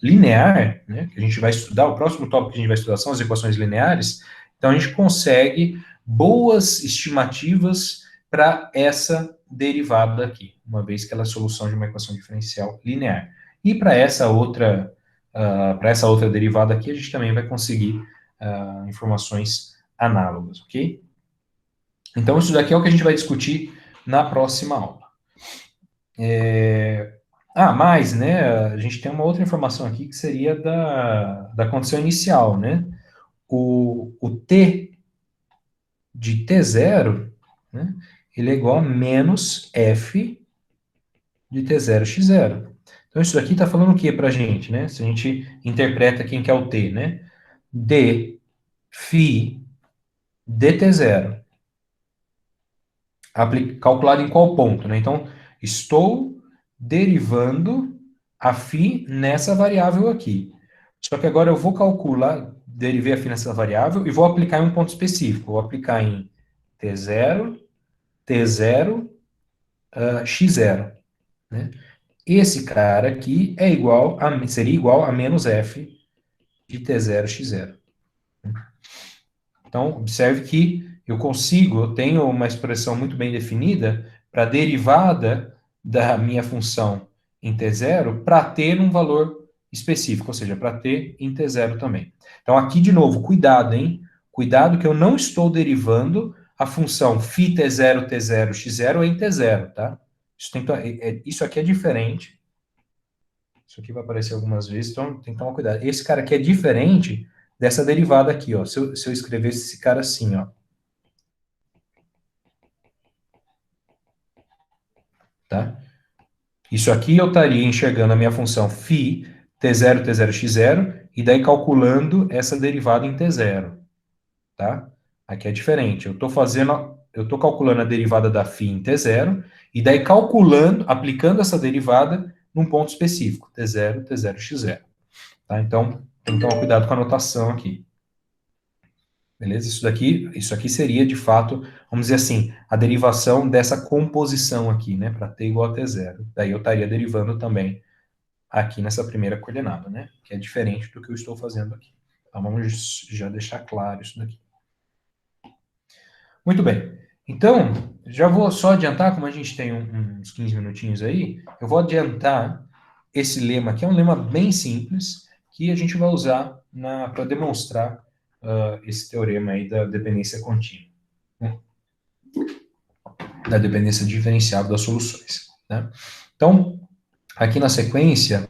[SPEAKER 1] linear, né, que a gente vai estudar, o próximo tópico que a gente vai estudar são as equações lineares, então a gente consegue boas estimativas para essa derivada aqui, uma vez que ela é a solução de uma equação diferencial linear. E para essa outra derivada aqui, a gente também vai conseguir informações análogas, ok? Então, isso daqui é o que a gente vai discutir na próxima aula. Mas, né, a gente tem uma outra informação aqui que seria da condição inicial, né? O T de T0, né, ele é igual a menos F de T0 x0. Então, isso daqui está falando o que para a gente, né? Se a gente interpreta quem que é o T, né? D φ dt0. Calculado em qual ponto, né? Então, estou derivando a φ nessa variável aqui. Só que agora eu vou calcular, derivei a φ nessa variável e vou aplicar em um ponto específico. Vou aplicar em T0, T0, x0, né? Esse cara aqui seria igual a menos f de T0, x0. Então, observe que eu tenho uma expressão muito bem definida para a derivada da minha função em T0 para ter um valor específico, ou seja, para ter em T0 também. Então, aqui de novo, cuidado, hein? Cuidado que eu não estou derivando a função φ T0, T0, x0 em T0, tá? Isso aqui é diferente. Isso aqui vai aparecer algumas vezes, então tem que tomar cuidado. Esse cara aqui é diferente dessa derivada aqui, ó. Se eu escrevesse esse cara assim, ó. Tá? Isso aqui eu estaria enxergando a minha função φ T0, T0, x0, e daí calculando essa derivada em T0. Tá? Aqui é diferente. Eu estou calculando a derivada da φ em T0, e daí aplicando essa derivada num ponto específico, T0, T0, x0. Tá? Então, tem que tomar cuidado com a notação aqui. Beleza? Isso aqui seria, de fato, vamos dizer assim, a derivação dessa composição aqui, né? Para t igual a t0. Daí eu estaria derivando também aqui nessa primeira coordenada, né? Que é diferente do que eu estou fazendo aqui. Então, vamos já deixar claro isso daqui. Muito bem. Então, já vou só adiantar, como a gente tem uns 15 minutinhos aí, eu vou adiantar esse lema aqui, é um lema bem simples, que a gente vai usar para demonstrar esse teorema aí da dependência contínua, né? Da dependência diferenciável das soluções, né? Então, aqui na sequência,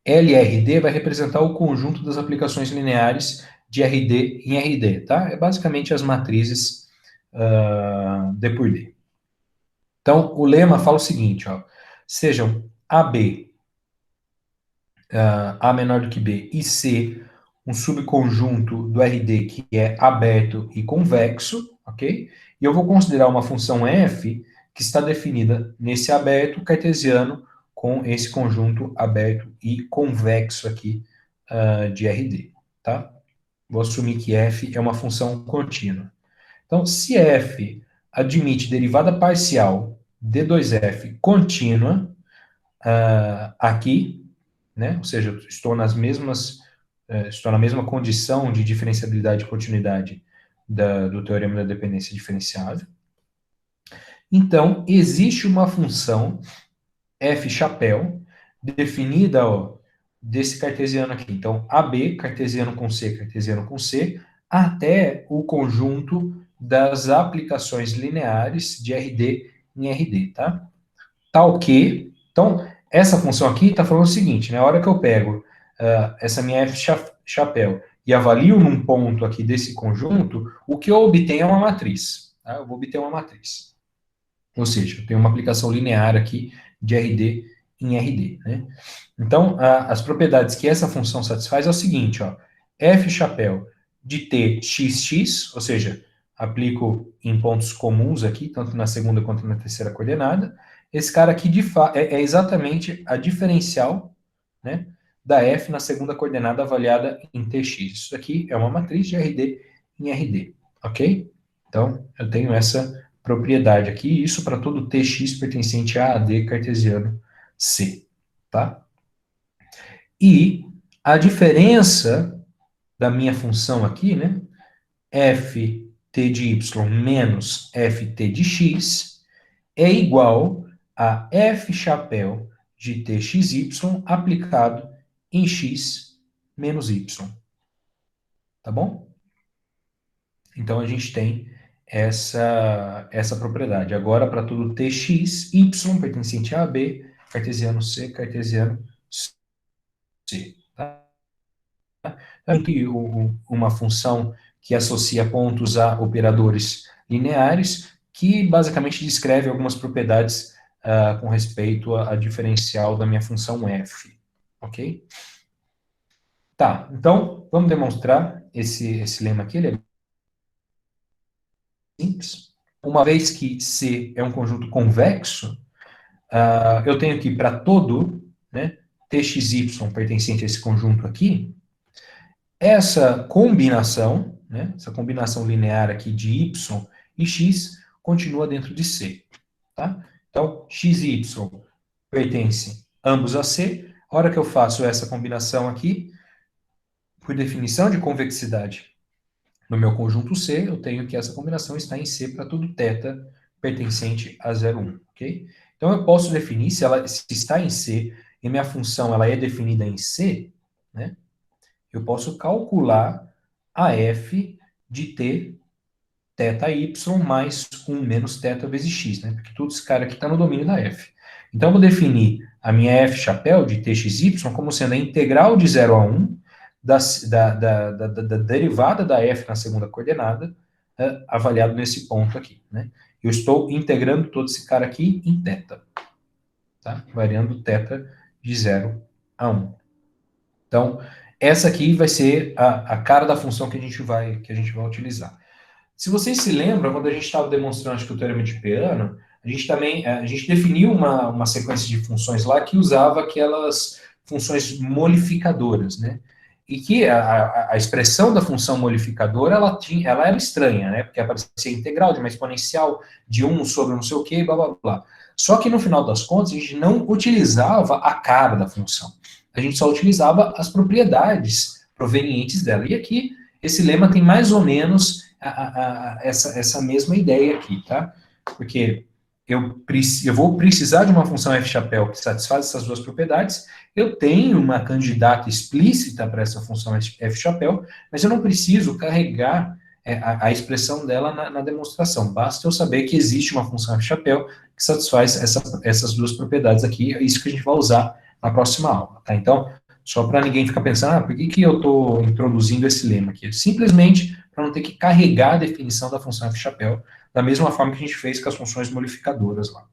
[SPEAKER 1] LRD vai representar o conjunto das aplicações lineares de RD em RD, tá? É basicamente as matrizes D por D. Então, o lema fala o seguinte, ó, sejam AB, A menor do que B, e C, um subconjunto do RD que é aberto e convexo, ok? E eu vou considerar uma função f que está definida nesse aberto cartesiano com esse conjunto aberto e convexo aqui de RD, tá? Vou assumir que f é uma função contínua. Então, se f admite derivada parcial d2f contínua aqui, né? Ou seja, estou na mesma condição de diferenciabilidade e continuidade do teorema da dependência diferenciável. Então, existe uma função f chapéu definida, ó, desse cartesiano aqui. Então, AB, cartesiano com C, até o conjunto das aplicações lineares de RD em RD, tá? Tal que, então, essa função aqui está falando o seguinte, né? A hora que eu pego essa minha f chapéu e avalio num ponto aqui desse conjunto, o que eu obtenho é uma matriz, tá? Eu vou obter uma matriz. Ou seja, eu tenho uma aplicação linear aqui de RD em RD, né? Então, as propriedades que essa função satisfaz é o seguinte, ó, f chapéu de t xx, ou seja, aplico em pontos comuns aqui, tanto na segunda quanto na terceira coordenada. Esse cara aqui é exatamente a diferencial, né, da f na segunda coordenada avaliada em tx. Isso aqui é uma matriz de RD em RD, ok? Então, eu tenho essa propriedade aqui, isso para todo tx pertencente a AD cartesiano C, tá? E a diferença da minha função aqui, né, ft de y menos ft de x é igual a f chapéu de txy aplicado em x menos y, tá bom? Então, a gente tem essa propriedade. Agora, para tudo tx, y pertencente a AB, cartesiano C, cartesiano C. Tá? Aqui, uma função que associa pontos a operadores lineares, que basicamente descreve algumas propriedades com respeito à diferencial da minha função f. Ok? Tá, então, vamos demonstrar esse lema aqui, ele é simples. Uma vez que C é um conjunto convexo, eu tenho que, para todo, né, txy pertencente a esse conjunto aqui, essa combinação, né, essa combinação linear aqui de y e x, continua dentro de C. Tá? Então, xy pertence ambos a C. A hora que eu faço essa combinação aqui, por definição de convexidade no meu conjunto C, eu tenho que essa combinação está em C para todo θ pertencente a 0,1, ok? Então, eu posso definir, se está em C e minha função ela é definida em C, né, eu posso calcular a f de t θy mais 1 menos θ vezes x, né, porque tudo esse cara aqui está no domínio da f. Então, eu vou definir a minha f chapéu de txy como sendo a integral de 0 a 1 da derivada da f na segunda coordenada, avaliado nesse ponto aqui, né? Eu estou integrando todo esse cara aqui em θ, tá? Variando θ de 0 a 1. Então, essa aqui vai ser a cara da função que a gente vai utilizar. Se vocês se lembram, quando a gente estava demonstrando acho que o teorema de Peano, a gente definiu uma sequência de funções lá que usava aquelas funções molificadoras, né? E que a expressão da função molificadora, ela era estranha, né? Porque aparecia integral de uma exponencial de 1 sobre não sei o quê, blá, blá, blá. Só que, no final das contas, a gente não utilizava a cara da função. A gente só utilizava as propriedades provenientes dela. E aqui, esse lema tem mais ou menos essa mesma ideia aqui, tá? Porque eu vou precisar de uma função f chapéu que satisfaz essas duas propriedades, eu tenho uma candidata explícita para essa função f chapéu, mas eu não preciso carregar a expressão dela na demonstração, basta eu saber que existe uma função f chapéu que satisfaz essas duas propriedades aqui, é isso que a gente vai usar na próxima aula, tá? Então, só para ninguém ficar pensando, por que eu estou introduzindo esse lema aqui? Simplesmente para não ter que carregar a definição da função f chapéu, da mesma forma que a gente fez com as funções modificadoras lá.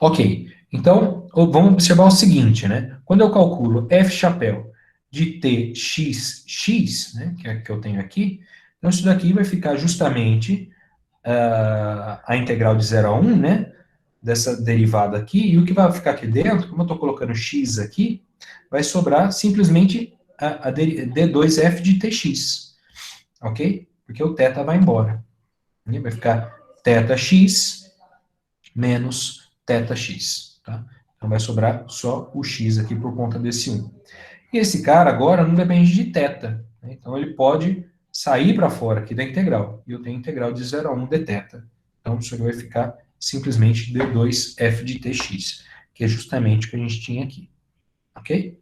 [SPEAKER 1] Ok, então, vamos observar o seguinte, né? Quando eu calculo f chapéu de tx, né, que eu tenho aqui, então isso daqui vai ficar justamente a integral de 0 a 1, né, dessa derivada aqui, e o que vai ficar aqui dentro, como eu estou colocando x aqui, vai sobrar simplesmente a d2f de tx, ok? Porque o θ vai embora. Vai ficar θx menos θx, tá? Então vai sobrar só o x aqui por conta desse 1. E esse cara agora não depende de θ, né? Então ele pode sair para fora aqui da integral. E eu tenho a integral de 0 a 1 dθ. Então isso aqui vai ficar simplesmente d2f de tx, que é justamente o que a gente tinha aqui. Ok?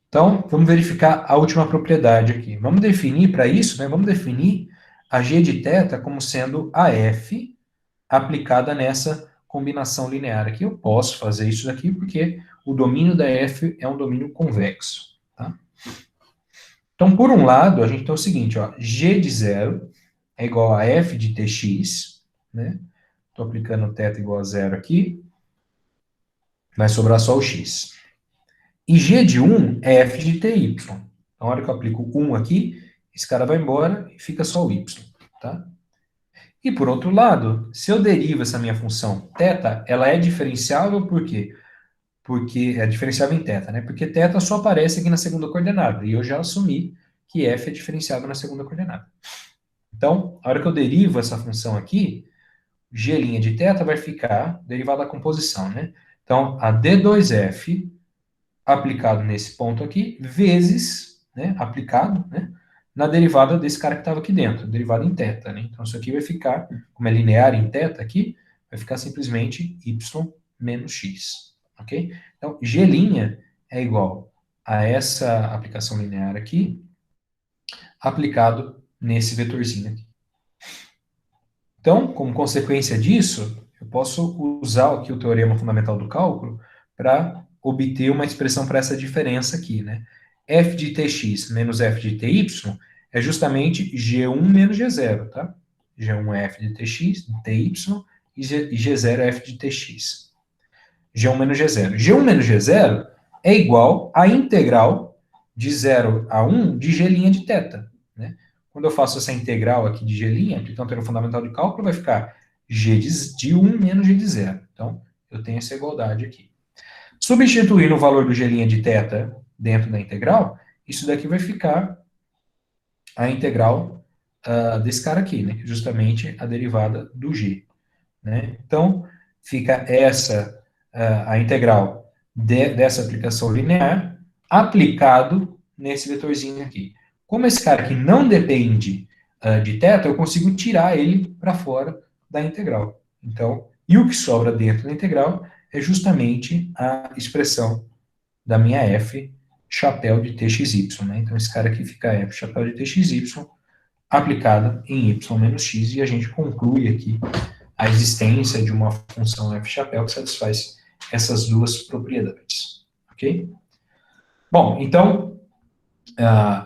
[SPEAKER 1] Então, vamos verificar a última propriedade aqui. Vamos definir para isso, né? Vamos definir a g de θ como sendo a f aplicada nessa combinação linear aqui. Eu posso fazer isso daqui porque o domínio da f é um domínio convexo. Tá? Então, por um lado, a gente tem o seguinte, ó, g de 0 é igual a f de tx, né? Estou aplicando θ igual a 0 aqui, vai sobrar só o x. E g de 1 é f de ty. Então, na hora que eu aplico 1 aqui, esse cara vai embora e fica só o y. Tá? E por outro lado, se eu derivo essa minha função θ, ela é diferenciável por quê? Porque é diferenciável em θ, né? Porque θ só aparece aqui na segunda coordenada. E eu já assumi que f é diferenciável na segunda coordenada. Então, a hora que eu derivo essa função aqui, g' de θ vai ficar derivada da composição, né? Então, Então, a D2F aplicado nesse ponto aqui, vezes, né, aplicado, né, na derivada desse cara que estava aqui dentro, derivada em θ, né? Então, isso aqui vai ficar, como é linear em θ aqui, vai ficar simplesmente y menos x, ok? Então, G' é igual a essa aplicação linear aqui, aplicado nesse vetorzinho aqui. Então, como consequência disso, eu posso usar aqui o teorema fundamental do cálculo para obter uma expressão para essa diferença aqui, né? F de Tx menos F de Ty é justamente G1 menos G0, tá? G1 é F de Tx, Ty, e G0 é F de Tx. G1 menos G0. G1 menos G0 é igual à integral de 0 a 1 de G' de θ, né? Quando eu faço essa integral aqui de G', aplicando o teorema fundamental de cálculo, vai ficar G de 1 menos G de 0. Então, eu tenho essa igualdade aqui. Substituindo o valor do G' de θ dentro da integral, isso daqui vai ficar a integral desse cara aqui, né? Justamente a derivada do G. Né? Então, fica essa a integral dessa aplicação linear aplicado nesse vetorzinho aqui. Como esse cara aqui não depende de θ, eu consigo tirar ele para fora da integral. Então, e o que sobra dentro da integral é justamente a expressão da minha f chapéu de txy. Né? Então, esse cara aqui fica f chapéu de txy aplicada em y menos x, e a gente conclui aqui a existência de uma função f chapéu que satisfaz essas duas propriedades. Ok? Bom, então,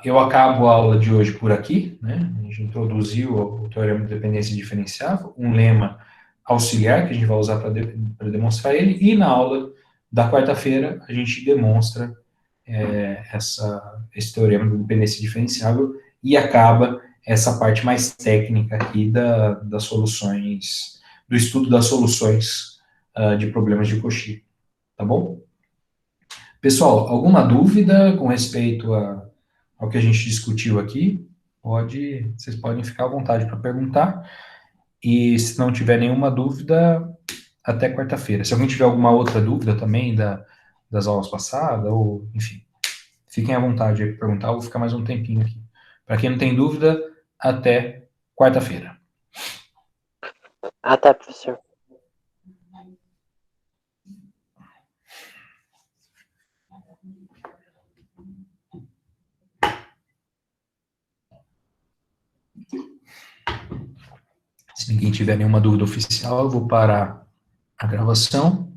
[SPEAKER 1] eu acabo a aula de hoje por aqui, né? A gente introduziu o teorema de dependência diferenciável, um lema auxiliar que a gente vai usar para demonstrar ele, e na aula da quarta-feira a gente demonstra esse teorema de dependência diferenciável e acaba essa parte mais técnica aqui das soluções, do estudo das soluções de problemas de Cauchy, tá bom? Pessoal, alguma dúvida com respeito ao que a gente discutiu aqui? Vocês podem ficar à vontade para perguntar, e se não tiver nenhuma dúvida, até quarta-feira. Se alguém tiver alguma outra dúvida também das aulas passadas, ou, enfim, fiquem à vontade aí para perguntar, eu vou ficar mais um tempinho aqui. Para quem não tem dúvida, até quarta-feira.
[SPEAKER 2] Até, professor.
[SPEAKER 1] Se ninguém tiver nenhuma dúvida oficial, eu vou parar a gravação.